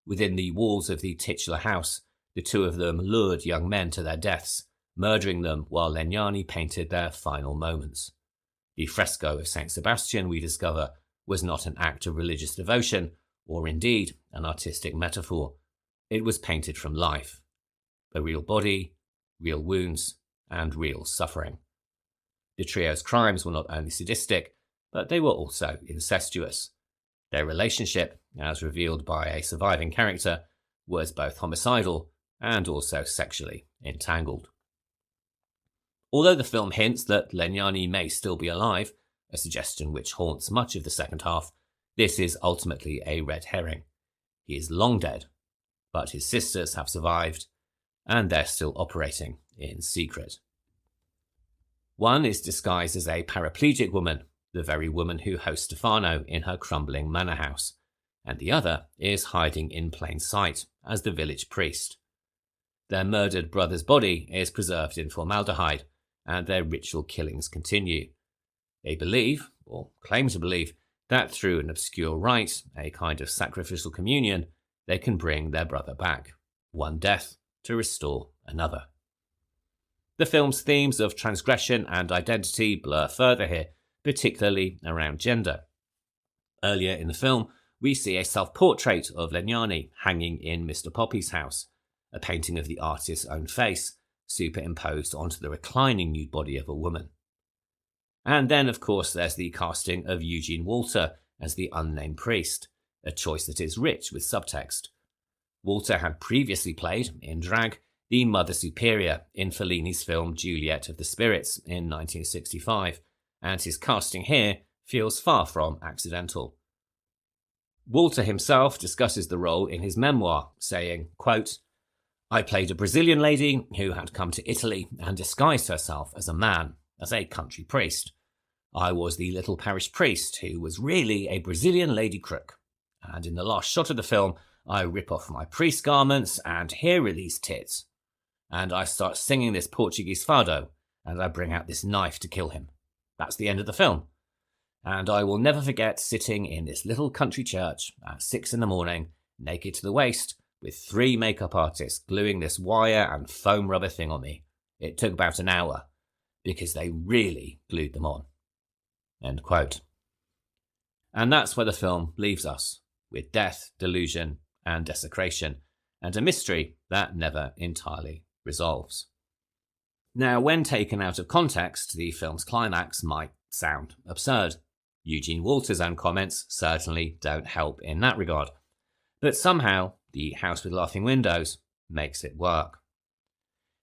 S2: Within the walls of the titular house, the two of them lured young men to their deaths, murdering them while Legnani painted their final moments. The fresco of St. Sebastian, we discover, was not an act of religious devotion, or indeed an artistic metaphor. It was painted from life. A real body, real wounds, and real suffering. The trio's crimes were not only sadistic, but they were also incestuous. Their relationship, as revealed by a surviving character, was both homicidal and also sexually entangled. Although the film hints that Legnani may still be alive, a suggestion which haunts much of the second half, this is ultimately a red herring. He is long dead, but his sisters have survived, and they're still operating in secret. One is disguised as a paraplegic woman, the very woman who hosts Stefano in her crumbling manor house, and the other is hiding in plain sight as the village priest. Their murdered brother's body is preserved in formaldehyde, and their ritual killings continue. They believe, or claim to believe, that through an obscure rite, a kind of sacrificial communion, they can bring their brother back, one death to restore another. The film's themes of transgression and identity blur further here, particularly around gender. Earlier in the film, we see a self-portrait of Legnani hanging in Mr. Poppy's house, a painting of the artist's own face, superimposed onto the reclining nude body of a woman. And then, of course, there's the casting of Eugene Walter as the unnamed priest, a choice that is rich with subtext. Walter had previously played, in drag, the Mother Superior in Fellini's film Juliet of the Spirits in 1965, and his casting here feels far from accidental. Walter himself discusses the role in his memoir, saying, quote, "I played a Brazilian lady who had come to Italy and disguised herself as a man, as a country priest. I was the little parish priest who was really a Brazilian lady crook. And in the last shot of the film, I rip off my priest garments and here are these tits. And I start singing this Portuguese fado, and I bring out this knife to kill him. That's the end of the film. And I will never forget sitting in this little country church at 6 a.m, naked to the waist, with 3 makeup artists gluing this wire and foam rubber thing on me. It took about an hour, because they really glued them on." End quote. And that's where the film leaves us, with death, delusion, and desecration, and a mystery that never entirely resolves. Now, when taken out of context, the film's climax might sound absurd. Eugene Walter's own comments certainly don't help in that regard. But somehow, The House with Laughing Windows makes it work.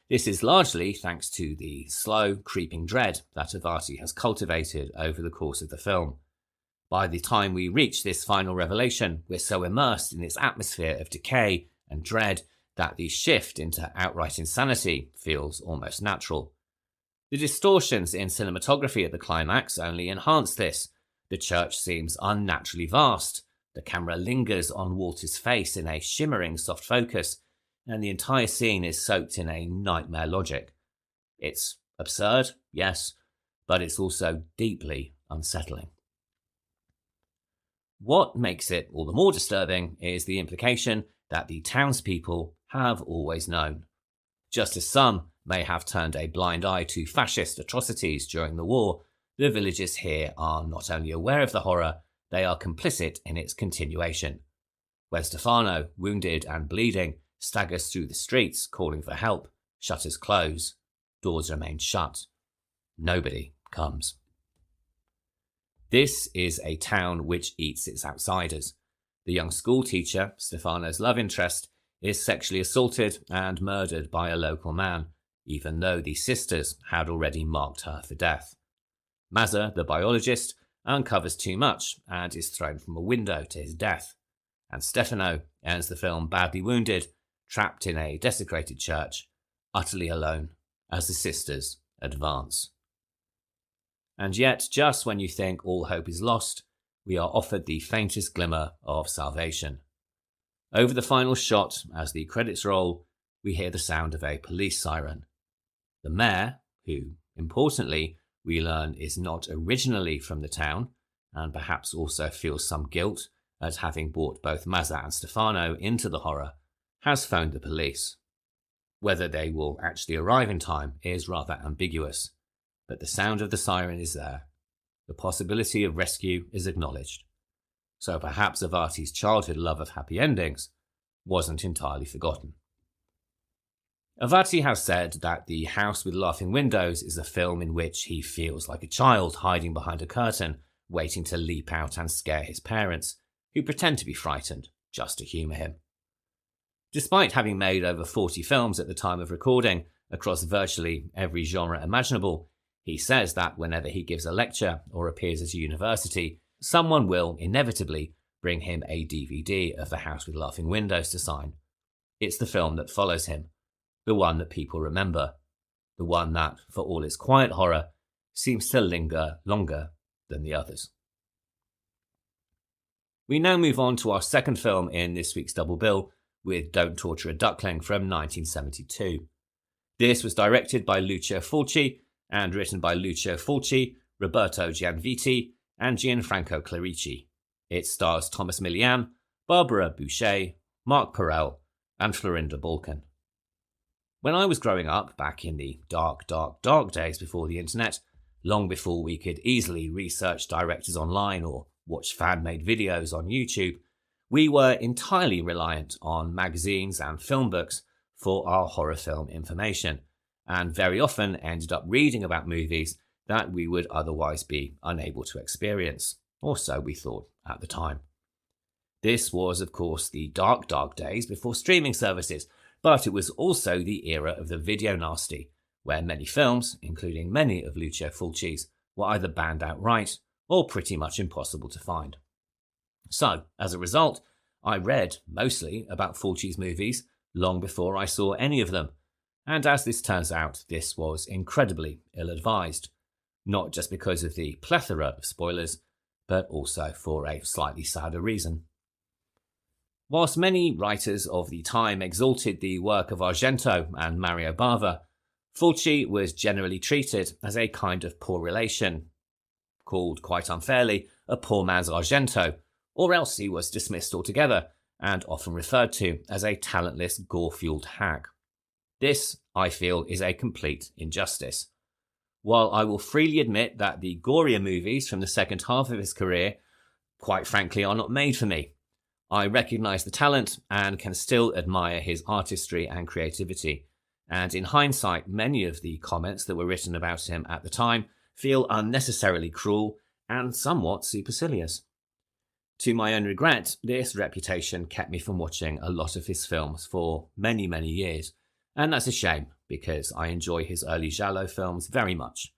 S2: This is largely thanks to the slow, creeping dread that Avati has cultivated over the course of the film. By the time we reach this final revelation, we're so immersed in its atmosphere of decay and dread that the shift into outright insanity feels almost natural. The distortions in cinematography at the climax only enhance this. The church seems unnaturally vast, the camera lingers on Walter's face in a shimmering soft focus, and the entire scene is soaked in a nightmare logic. It's absurd, yes, but it's also deeply unsettling. What makes it all the more disturbing is the implication that the townspeople have always known. Just as some may have turned a blind eye to fascist atrocities during the war, the villagers here are not only aware of the horror, they are complicit in its continuation. When Stefano, wounded and bleeding, staggers through the streets calling for help, shutters close, doors remain shut. Nobody comes. This is a town which eats its outsiders. The young school teacher, Stefano's love interest, is sexually assaulted and murdered by a local man, even though the sisters had already marked her for death. Mazza, the biologist, uncovers too much and is thrown from a window to his death. And Stefano ends the film badly wounded, trapped in a desecrated church, utterly alone, as the sisters advance. And yet, just when you think all hope is lost, we are offered the faintest glimmer of salvation. Over the final shot, as the credits roll, we hear the sound of a police siren. The mayor, who, importantly, we learn is not originally from the town, and perhaps also feels some guilt at having brought both Mazza and Stefano into the horror, has phoned the police. Whether they will actually arrive in time is rather ambiguous, but the sound of the siren is there. The possibility of rescue is acknowledged. So perhaps Avati's childhood love of happy endings wasn't entirely forgotten. Avati has said that The House with Laughing Windows is a film in which he feels like a child hiding behind a curtain, waiting to leap out and scare his parents, who pretend to be frightened just to humour him. Despite having made over 40 films at the time of recording across virtually every genre imaginable, he says that whenever he gives a lecture or appears at a university, someone will inevitably bring him a DVD of The House with Laughing Windows to sign. It's the film that follows him, the one that people remember, the one that, for all its quiet horror, seems to linger longer than the others. We now move on to our second film in this week's double bill, with Don't Torture a Duckling from 1972. This was directed by Lucio Fulci and written by Lucio Fulci, Roberto Gianviti, and Gianfranco Clarici. It stars Thomas Milian, Barbara Boucher, Mark Perel, and Florinda Balkan. When I was growing up, back in the dark days before the internet, long before we could easily research directors online or watch fan-made videos on YouTube, we were entirely reliant on magazines and film books for our horror film information, and very often ended up reading about movies that we would otherwise be unable to experience, or so we thought at the time. This was, of course, the dark days before streaming services, but it was also the era of the video nasty, where many films, including many of Lucio Fulci's, were either banned outright or pretty much impossible to find. So, as a result, I read mostly about Fulci's movies long before I saw any of them, and as this turns out, this was incredibly ill-advised, not just because of the plethora of spoilers, but also for a slightly sadder reason. Whilst many writers of the time exalted the work of Argento and Mario Bava, Fulci was generally treated as a kind of poor relation, called quite unfairly a poor man's Argento, or else he was dismissed altogether, and often referred to as a talentless, gore-fueled hack. This, I feel, is a complete injustice. While I will freely admit that the gorier movies from the second half of his career, quite frankly, are not made for me, I recognise the talent and can still admire his artistry and creativity. And in hindsight, many of the comments that were written about him at the time feel unnecessarily cruel and somewhat supercilious. To my own regret, this reputation kept me from watching a lot of his films for many, many years, and that's a shame because I enjoy his early Giallo films very much.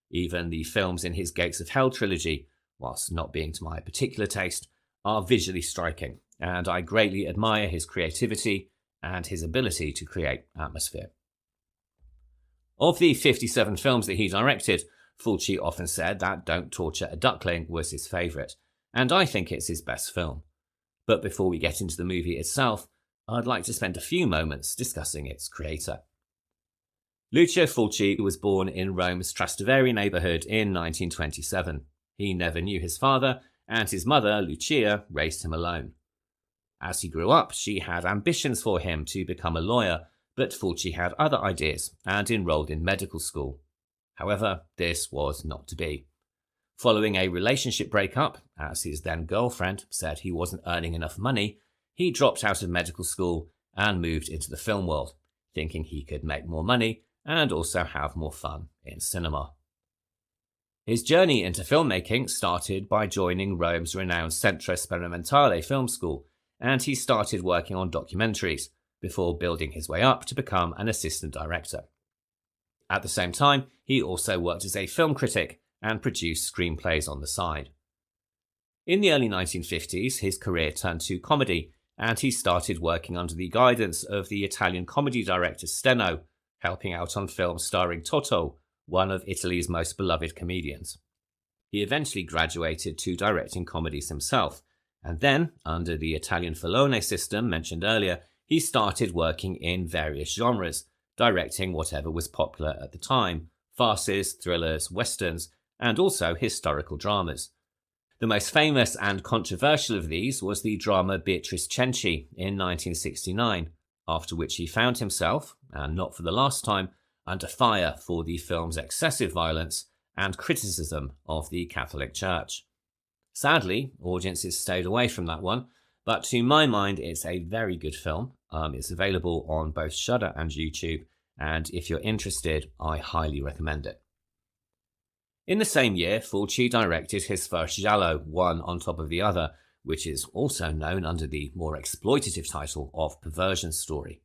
S2: Even the films in his Gates of Hell trilogy, whilst not being to my particular taste, are visually striking, and I greatly admire his creativity and his ability to create atmosphere. Of the 57 films that he directed, Fulci often said that Don't Torture a Duckling was his favourite, and I think it's his best film. But before we get into the movie itself, I'd like to spend a few moments discussing its creator. Lucio Fulci was born in Rome's Trastevere neighbourhood in 1927. He never knew his father, and his mother, Lucia, raised him alone. As he grew up, she had ambitions for him to become a lawyer, but Fulci had other ideas and enrolled in medical school. However, this was not to be. Following a relationship breakup, as his then girlfriend said he wasn't earning enough money, he dropped out of medical school and moved into the film world, thinking he could make more money and also have more fun in cinema. His journey into filmmaking started by joining Rome's renowned Centro Sperimentale film school, and he started working on documentaries before building his way up to become an assistant director. At the same time, he also worked as a film critic and produced screenplays on the side. In the early 1950s, his career turned to comedy, and he started working under the guidance of the Italian comedy director Steno, helping out on films starring Totò, one of Italy's most beloved comedians. He eventually graduated to directing comedies himself, and then, under the Italian Filone system mentioned earlier, he started working in various genres, directing whatever was popular at the time: farces, thrillers, westerns, and also historical dramas. The most famous and controversial of these was the drama Beatrice Cenci in 1969, after which he found himself, and not for the last time, under fire for the film's excessive violence and criticism of the Catholic Church. Sadly, audiences stayed away from that one, but to my mind it's a very good film. It's available on both Shudder and YouTube, and if you're interested, I highly recommend it. In the same year, Fulci directed his first Giallo, one on top of the other, which is also known under the more exploitative title of Perversion Story.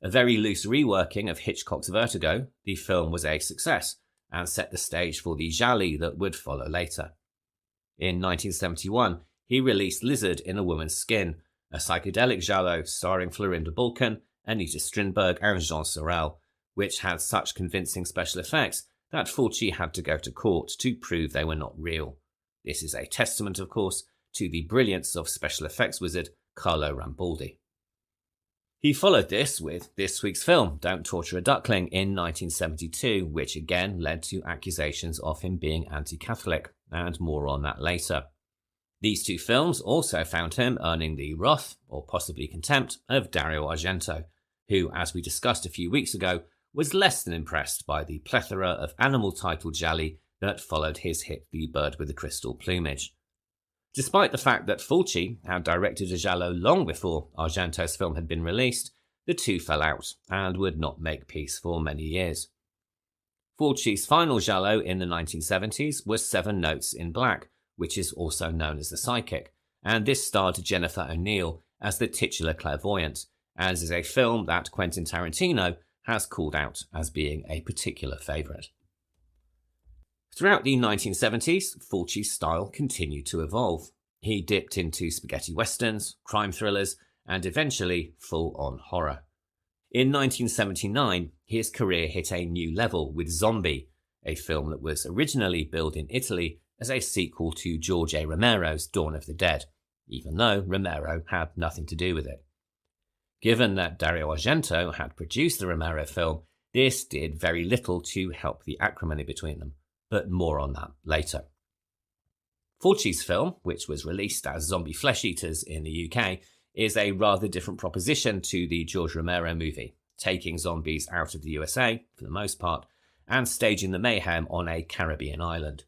S2: A very loose reworking of Hitchcock's Vertigo, the film was a success and set the stage for the gialli that would follow later. In 1971, he released Lizard in a Woman's Skin, a psychedelic giallo starring Florinda Balkan, Anita Strindberg and Jean Sorel, which had such convincing special effects that Fulci had to go to court to prove they were not real. This is a testament, of course, to the brilliance of special effects wizard Carlo Rambaldi. He followed this with this week's film, Don't Torture a Duckling, in 1972, which again led to accusations of him being anti-Catholic, and more on that later. These two films also found him earning the wrath, or possibly contempt, of Dario Argento, who, as we discussed a few weeks ago, was less than impressed by the plethora of animal-titled gialli that followed his hit The Bird with the Crystal Plumage. Despite the fact that Fulci had directed a giallo long before Argento's film had been released, the two fell out and would not make peace for many years. Fulci's final giallo in the 1970s was Seven Notes in Black, which is also known as The Psychic, and this starred Jennifer O'Neill as the titular clairvoyant, as is a film that Quentin Tarantino has called out as being a particular favourite. Throughout the 1970s, Fulci's style continued to evolve. He dipped into spaghetti westerns, crime thrillers, and eventually full-on horror. In 1979, his career hit a new level with Zombie, a film that was originally billed in Italy as a sequel to George A. Romero's Dawn of the Dead, even though Romero had nothing to do with it. Given that Dario Argento had produced the Romero film, this did very little to help the acrimony between them, but more on that later. Fulci's film, which was released as Zombie Flesh Eaters in the UK, is a rather different proposition to the George Romero movie, taking zombies out of the USA, for the most part, and staging the mayhem on a Caribbean island.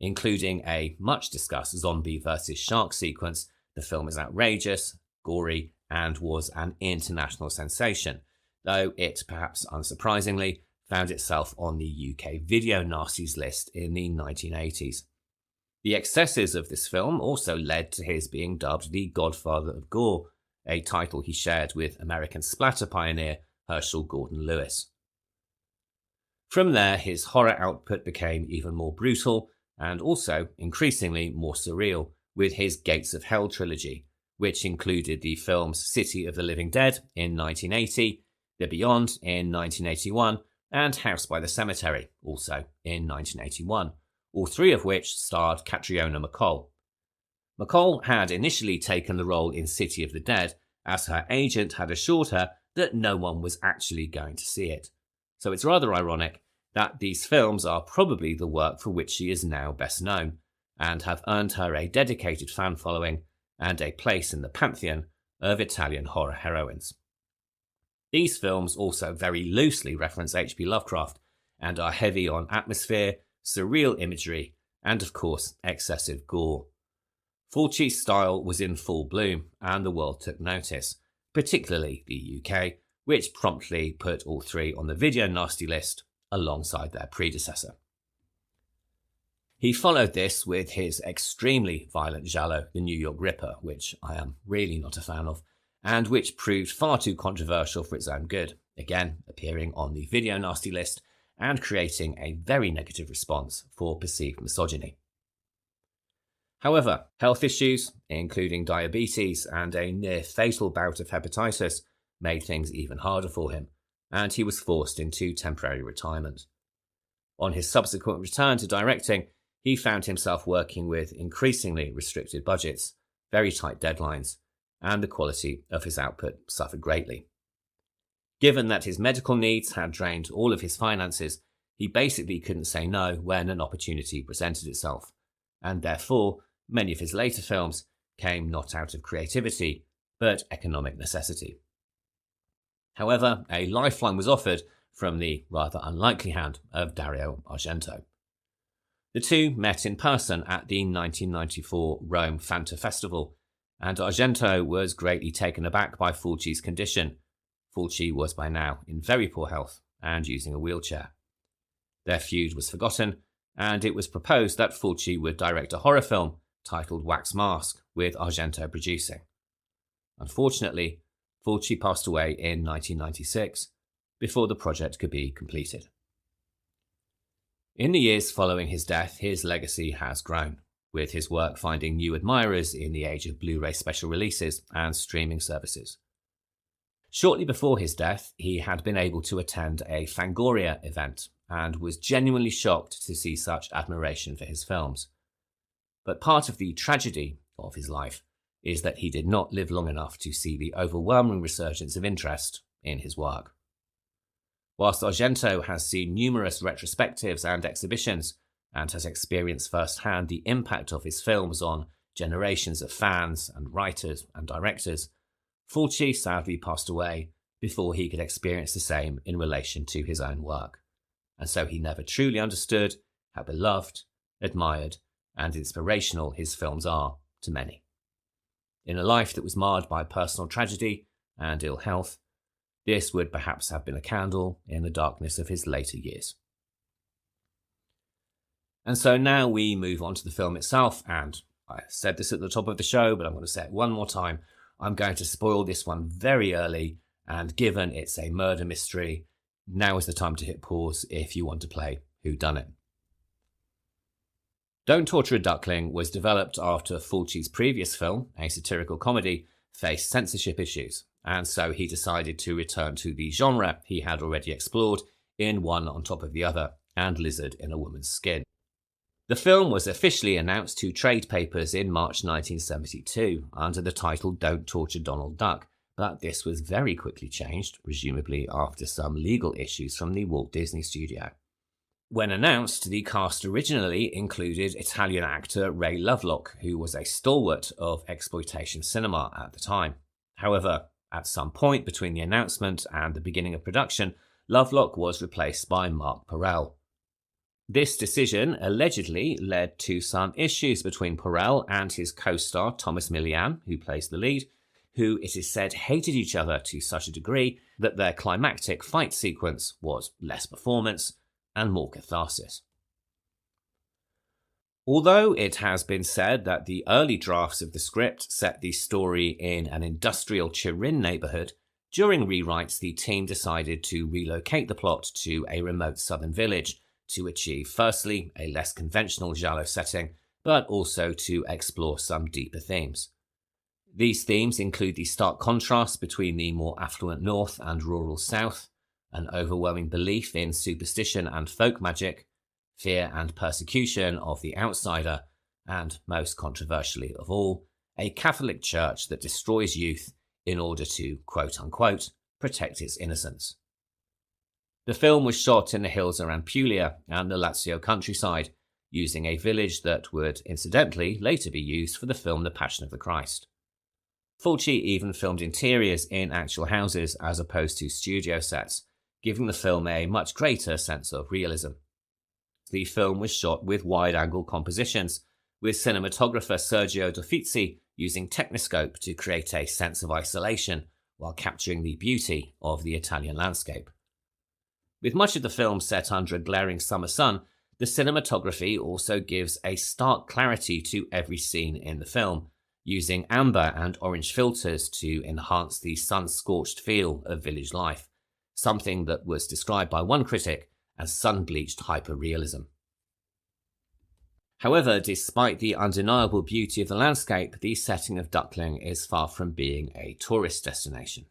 S2: Including a much-discussed zombie versus shark sequence, the film is outrageous, gory, and was an international sensation, though it, perhaps unsurprisingly, found itself on the UK video nasties list in the 1980s. The excesses of this film also led to his being dubbed the Godfather of Gore, a title he shared with American splatter pioneer Herschel Gordon Lewis. From there, his horror output became even more brutal and also increasingly more surreal, with his Gates of Hell trilogy, which included the films City of the Living Dead in 1980, The Beyond in 1981, and House by the Cemetery, also in 1981, all three of which starred Catriona MacColl. MacColl had initially taken the role in City of the Dead, as her agent had assured her that no one was actually going to see it. So it's rather ironic that these films are probably the work for which she is now best known, and have earned her a dedicated fan following and a place in the pantheon of Italian horror heroines. These films also very loosely reference H.P. Lovecraft and are heavy on atmosphere, surreal imagery, and of course excessive gore. Fulci's style was in full bloom and the world took notice, particularly the UK, which promptly put all three on the video nasty list alongside their predecessor. He followed this with his extremely violent giallo, The New York Ripper, which I am really not a fan of, and which proved far too controversial for its own good, again appearing on the video nasty list and creating a very negative response for perceived misogyny. However, health issues, including diabetes and a near-fatal bout of hepatitis, made things even harder for him, and he was forced into temporary retirement. On his subsequent return to directing, he found himself working with increasingly restricted budgets, very tight deadlines, and the quality of his output suffered greatly. Given that his medical needs had drained all of his finances, he basically couldn't say no when an opportunity presented itself, and therefore many of his later films came not out of creativity, but economic necessity. However, a lifeline was offered from the rather unlikely hand of Dario Argento. The two met in person at the 1994 Rome Fanta Festival, and Argento was greatly taken aback by Fulci's condition. Fulci was by now in very poor health and using a wheelchair. Their feud was forgotten, and it was proposed that Fulci would direct a horror film titled Wax Mask, with Argento producing. Unfortunately, Fulci passed away in 1996, before the project could be completed. In the years following his death, his legacy has grown, with his work finding new admirers in the age of Blu-ray special releases and streaming services. Shortly before his death, he had been able to attend a Fangoria event and was genuinely shocked to see such admiration for his films. But part of the tragedy of his life is that he did not live long enough to see the overwhelming resurgence of interest in his work. Whilst Argento has seen numerous retrospectives and exhibitions, and has experienced firsthand the impact of his films on generations of fans and writers and directors, Fulci sadly passed away before he could experience the same in relation to his own work, and so he never truly understood how beloved, admired, and inspirational his films are to many. In a life that was marred by personal tragedy and ill health, this would perhaps have been a candle in the darkness of his later years. And so now we move on to the film itself, and I said this at the top of the show, but I'm going to say it one more time. I'm going to spoil this one very early, and given it's a murder mystery, now is the time to hit pause if you want to play Whodunit. Don't Torture a Duckling was developed after Fulci's previous film, a satirical comedy, faced censorship issues, and so he decided to return to the genre he had already explored in One on Top of the Other and Lizard in a Woman's Skin. The film was officially announced to trade papers in March 1972 under the title Don't Torture Donald Duck, but this was very quickly changed, presumably after some legal issues from the Walt Disney Studio. When announced, the cast originally included Italian actor Ray Lovelock, who was a stalwart of exploitation cinema at the time, However, at some point between the announcement and the beginning of production, Lovelock was replaced by Mark Perrell. This decision allegedly led to some issues between Perrell and his co-star Thomas Millian, who plays the lead, who it is said hated each other to such a degree that their climactic fight sequence was less performance and more catharsis. Although it has been said that the early drafts of the script set the story in an industrial Turin neighbourhood, during rewrites the team decided to relocate the plot to a remote southern village to achieve firstly a less conventional giallo setting, but also to explore some deeper themes. These themes include the stark contrast between the more affluent north and rural south, an overwhelming belief in superstition and folk magic, fear and persecution of the outsider, and, most controversially of all, a Catholic Church that destroys youth in order to, quote-unquote, protect its innocence. The film was shot in the hills around Puglia and the Lazio countryside, using a village that would, incidentally, later be used for the film The Passion of the Christ. Fulci even filmed interiors in actual houses as opposed to studio sets, giving the film a much greater sense of realism. The film was shot with wide-angle compositions, with cinematographer Sergio Duffizi using Techniscope to create a sense of isolation while capturing the beauty of the Italian landscape. With much of the film set under a glaring summer sun, the cinematography also gives a stark clarity to every scene in the film, using amber and orange filters to enhance the sun-scorched feel of village life, something that was described by one critic as sun-bleached hyper-realism. However, despite the undeniable beauty of the landscape, the setting of Duckling is far from being a tourist destination.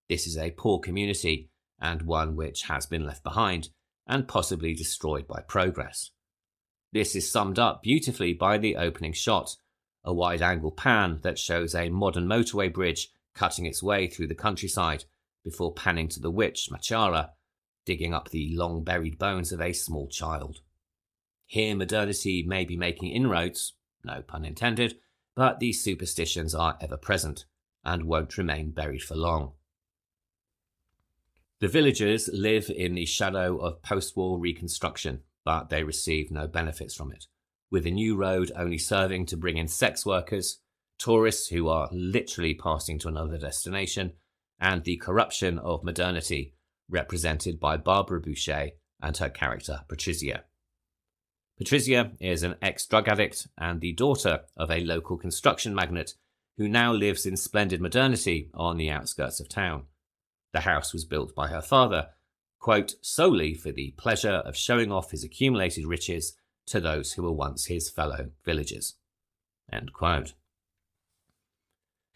S2: This is a poor community, and one which has been left behind, and possibly destroyed by progress. This is summed up beautifully by the opening shot, a wide-angle pan that shows a modern motorway bridge cutting its way through the countryside, before panning to the witch, Machara, digging up the long-buried bones of a small child. Here modernity may be making inroads, no pun intended, but these superstitions are ever present, and won't remain buried for long. The villagers live in the shadow of post-war reconstruction, but they receive no benefits from it, with a new road only serving to bring in sex workers, tourists who are literally passing to another destination, and the corruption of modernity, represented by Barbara Boucher and her character Patrizia. Patrizia is an ex-drug addict and the daughter of a local construction magnate who now lives in splendid modernity on the outskirts of town. The house was built by her father, quote, solely for the pleasure of showing off his accumulated riches to those who were once his fellow villagers. End quote.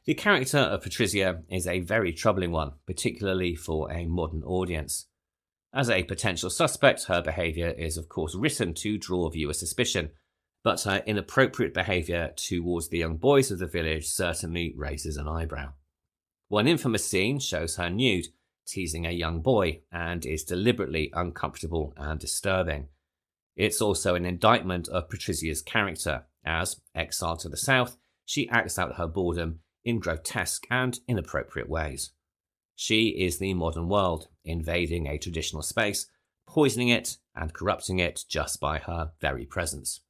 S2: The character of Patrizia is a very troubling one, particularly for a modern audience. As a potential suspect, her behaviour is of course written to draw viewer suspicion, but her inappropriate behaviour towards the young boys of the village certainly raises an eyebrow. One infamous scene shows her nude, teasing a young boy, and is deliberately uncomfortable and disturbing. It's also an indictment of Patrizia's character, as, exiled to the south, she acts out her boredom in grotesque and inappropriate ways. She is the modern world, invading a traditional space, poisoning it and corrupting it just by her very presence.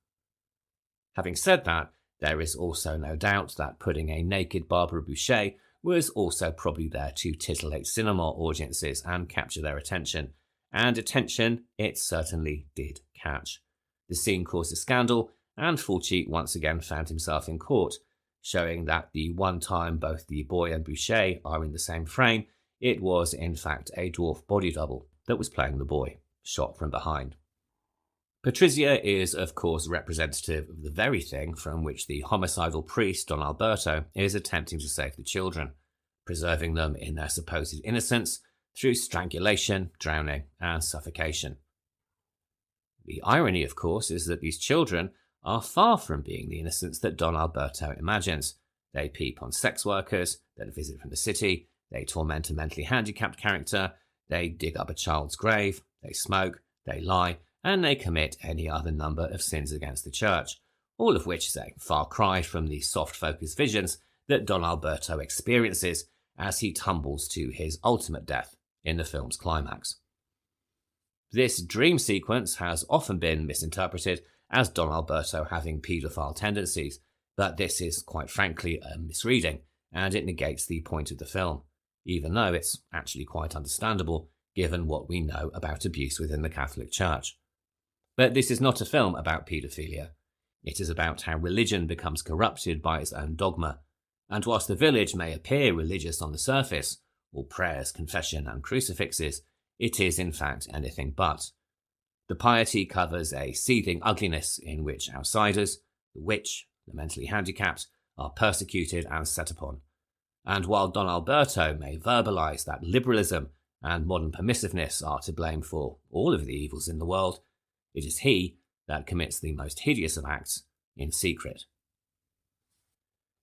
S2: Having said that, there is also no doubt that putting a naked Barbara Boucher was also probably there to titillate cinema audiences and capture their attention, and attention it certainly did catch. The scene caused a scandal, and Fulci once again found himself in court, showing that the one time both the boy and Boucher are in the same frame, it was in fact a dwarf body double that was playing the boy, shot from behind. Patrizia is of course representative of the very thing from which the homicidal priest Don Alberto is attempting to save the children, preserving them in their supposed innocence through strangulation, drowning and suffocation. The irony, of course, is that these children are far from being the innocence that Don Alberto imagines. They peep on sex workers that visit from the city, they torment a mentally handicapped character, they dig up a child's grave, they smoke, they lie, and they commit any other number of sins against the church, all of which is a far cry from the soft-focused visions that Don Alberto experiences as he tumbles to his ultimate death in the film's climax. This dream sequence has often been misinterpreted as Don Alberto having paedophile tendencies, but this is quite frankly a misreading, and it negates the point of the film, even though it's actually quite understandable given what we know about abuse within the Catholic Church. But this is not a film about paedophilia. It is about how religion becomes corrupted by its own dogma, and whilst the village may appear religious on the surface, all prayers, confession and crucifixes, it is in fact anything but. The piety covers a seething ugliness in which outsiders, the witch, the mentally handicapped, are persecuted and set upon. And while Don Alberto may verbalise that liberalism and modern permissiveness are to blame for all of the evils in the world, it is he that commits the most hideous of acts in secret.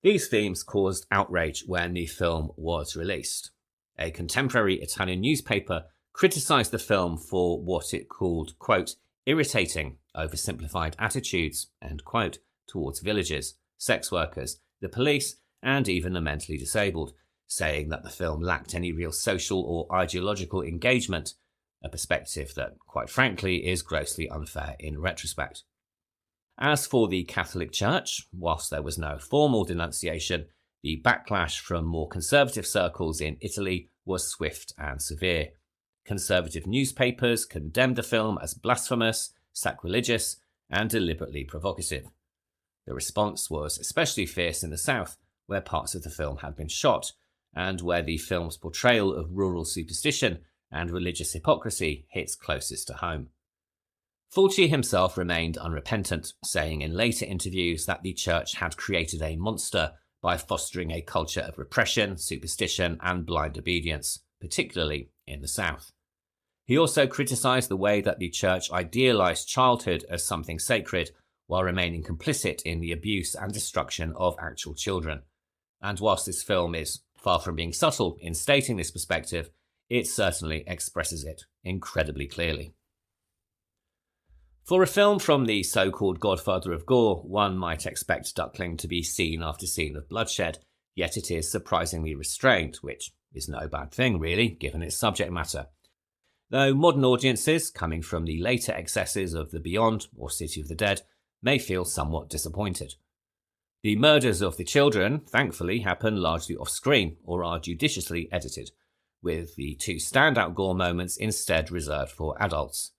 S2: These themes caused outrage when the film was released. A contemporary Italian newspaper criticised the film for what it called, quote, irritating, oversimplified attitudes, end quote, towards villagers, sex workers, the police, and even the mentally disabled, saying that the film lacked any real social or ideological engagement, a perspective that, quite frankly, is grossly unfair in retrospect. As for the Catholic Church, whilst there was no formal denunciation, the backlash from more conservative circles in Italy was swift and severe. Conservative newspapers condemned the film as blasphemous, sacrilegious, and deliberately provocative. The response was especially fierce in the south, where parts of the film had been shot, and where the film's portrayal of rural superstition and religious hypocrisy hits closest to home. Fulci himself remained unrepentant, saying in later interviews that the church had created a monster by fostering a culture of repression, superstition, and blind obedience, particularly in the south. He also criticised the way that the church idealised childhood as something sacred, while remaining complicit in the abuse and destruction of actual children. And whilst this film is far from being subtle in stating this perspective, it certainly expresses it incredibly clearly. For a film from the so-called godfather of gore, one might expect Duckling to be scene after scene of bloodshed, yet it is surprisingly restrained, which is no bad thing really, given its subject matter. Though modern audiences, coming from the later excesses of The Beyond or City of the Dead, may feel somewhat disappointed. The murders of the children, thankfully, happen largely off-screen or are judiciously edited, with the two standout gore moments instead reserved for adults.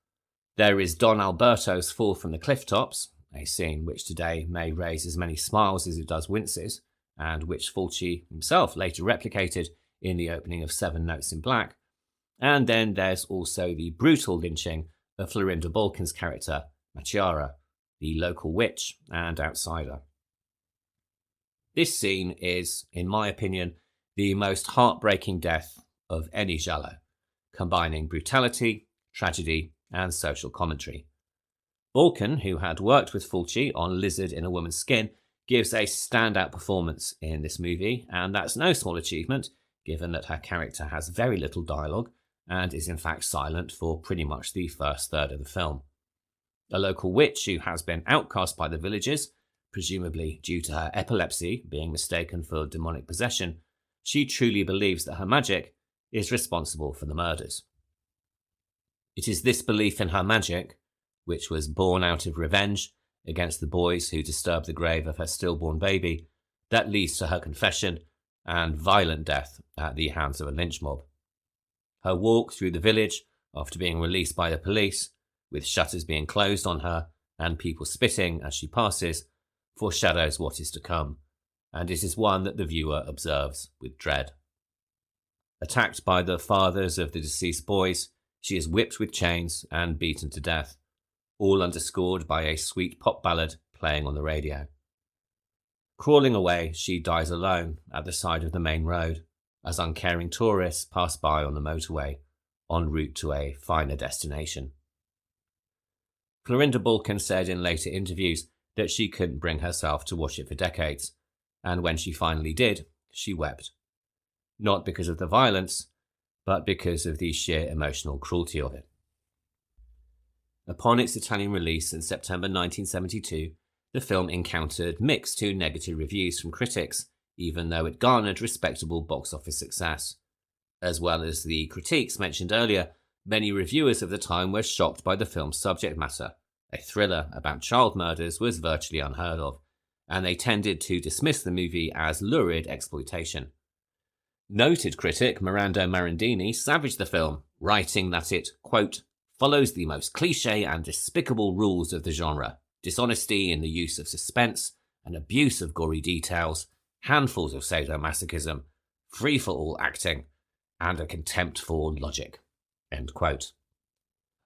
S2: There is Don Alberto's fall from the cliff tops, a scene which today may raise as many smiles as it does winces, and which Fulci himself later replicated in the opening of 7 Notes in Black. And then there's also the brutal lynching of Florinda Balkan's character, Machiara, the local witch and outsider. This scene is, in my opinion, the most heartbreaking death of any giallo, combining brutality, tragedy, and social commentary. Balkan, who had worked with Fulci on Lizard in a Woman's Skin, gives a standout performance in this movie, and that's no small achievement, given that her character has very little dialogue and is in fact silent for pretty much the first third of the film. A local witch who has been outcast by the villagers, presumably due to her epilepsy being mistaken for demonic possession, she truly believes that her magic is responsible for the murders. It is this belief in her magic, which was born out of revenge against the boys who disturbed the grave of her stillborn baby, that leads to her confession and violent death at the hands of a lynch mob. Her walk through the village after being released by the police, with shutters being closed on her and people spitting as she passes, foreshadows what is to come, and it is one that the viewer observes with dread. Attacked by the fathers of the deceased boys, she is whipped with chains and beaten to death, all underscored by a sweet pop ballad playing on the radio. Crawling away, she dies alone at the side of the main road, as uncaring tourists pass by on the motorway, en route to a finer destination. Florinda Balkan said in later interviews that she couldn't bring herself to watch it for decades, and when she finally did, she wept. Not because of the violence, but because of the sheer emotional cruelty of it. Upon its Italian release in September 1972, the film encountered mixed to negative reviews from critics, even though it garnered respectable box office success. As well as the critiques mentioned earlier, many reviewers of the time were shocked by the film's subject matter. A thriller about child murders was virtually unheard of, and they tended to dismiss the movie as lurid exploitation. Noted critic Mirando Marandini savaged the film, writing that it, quote, follows the most cliché and despicable rules of the genre, dishonesty in the use of suspense, an abuse of gory details, handfuls of sadomasochism, free-for-all acting, and a contempt for logic, end quote.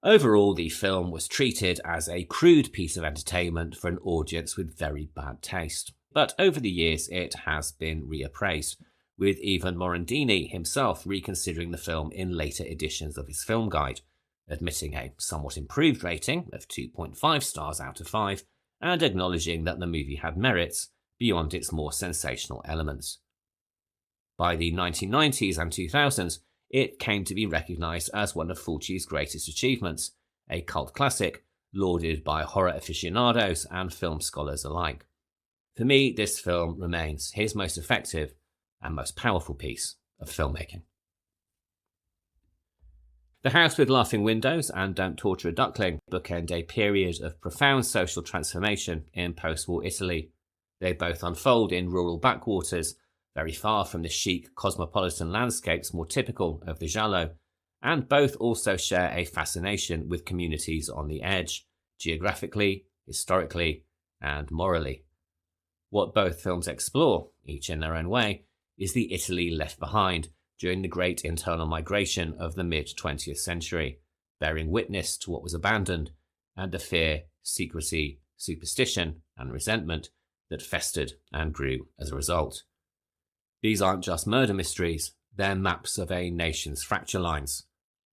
S2: Overall, the film was treated as a crude piece of entertainment for an audience with very bad taste, but over the years it has been reappraised, with even Morandini himself reconsidering the film in later editions of his film guide, admitting a somewhat improved rating of 2.5 stars out of 5, and acknowledging that the movie had merits beyond its more sensational elements. By the 1990s and 2000s, it came to be recognised as one of Fulci's greatest achievements, a cult classic lauded by horror aficionados and film scholars alike. For me, this film remains his most effective and most powerful piece of filmmaking. The House with Laughing Windows and Don't Torture a Duckling bookend a period of profound social transformation in post-war Italy. They both unfold in rural backwaters, very far from the chic cosmopolitan landscapes more typical of the Giallo, and both also share a fascination with communities on the edge, geographically, historically, and morally. What both films explore, each in their own way, is the Italy left behind during the great internal migration of the mid-20th century, bearing witness to what was abandoned, and the fear, secrecy, superstition, and resentment that festered and grew as a result. These aren't just murder mysteries, they're maps of a nation's fracture lines.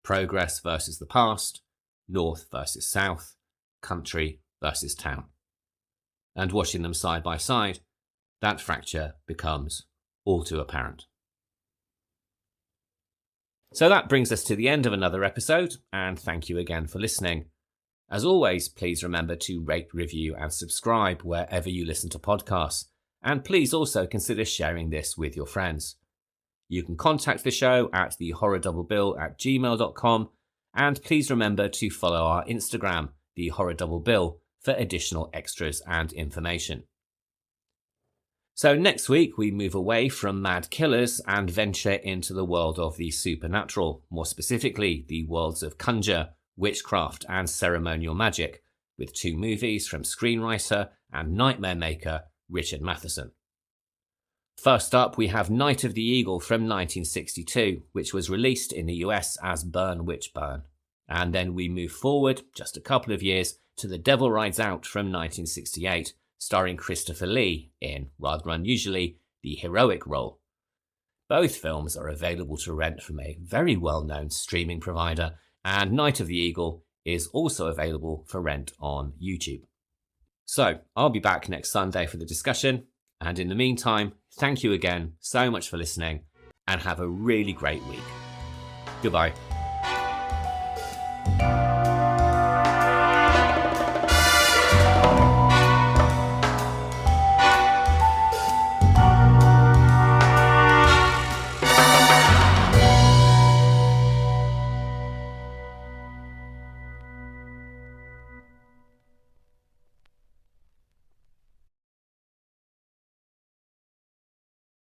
S2: Progress versus the past, north versus south, country versus town. And watching them side by side, that fracture becomes all too apparent. So that brings us to the end of another episode, and thank you again for listening. As always, please remember to rate, review, and subscribe wherever you listen to podcasts. And please also consider sharing this with your friends. You can contact the show at thehorrordoublebill@gmail.com, and please remember to follow our Instagram, The Horror Double Bill, for additional extras and information. So next week we move away from mad killers and venture into the world of the supernatural, more specifically the worlds of conjure, witchcraft, and ceremonial magic, with 2 movies from screenwriter and nightmare maker Richard Matheson. First up, we have Night of the Eagle from 1962, which was released in the US as Burn Witch Burn. And then we move forward just a couple of years to The Devil Rides Out from 1968, starring Christopher Lee in, rather unusually, the heroic role. Both films are available to rent from a very well-known streaming provider, and Night of the Eagle is also available for rent on YouTube. So, I'll be back next Sunday for the discussion, and in the meantime, thank you again so much for listening, and have a really great week. Goodbye.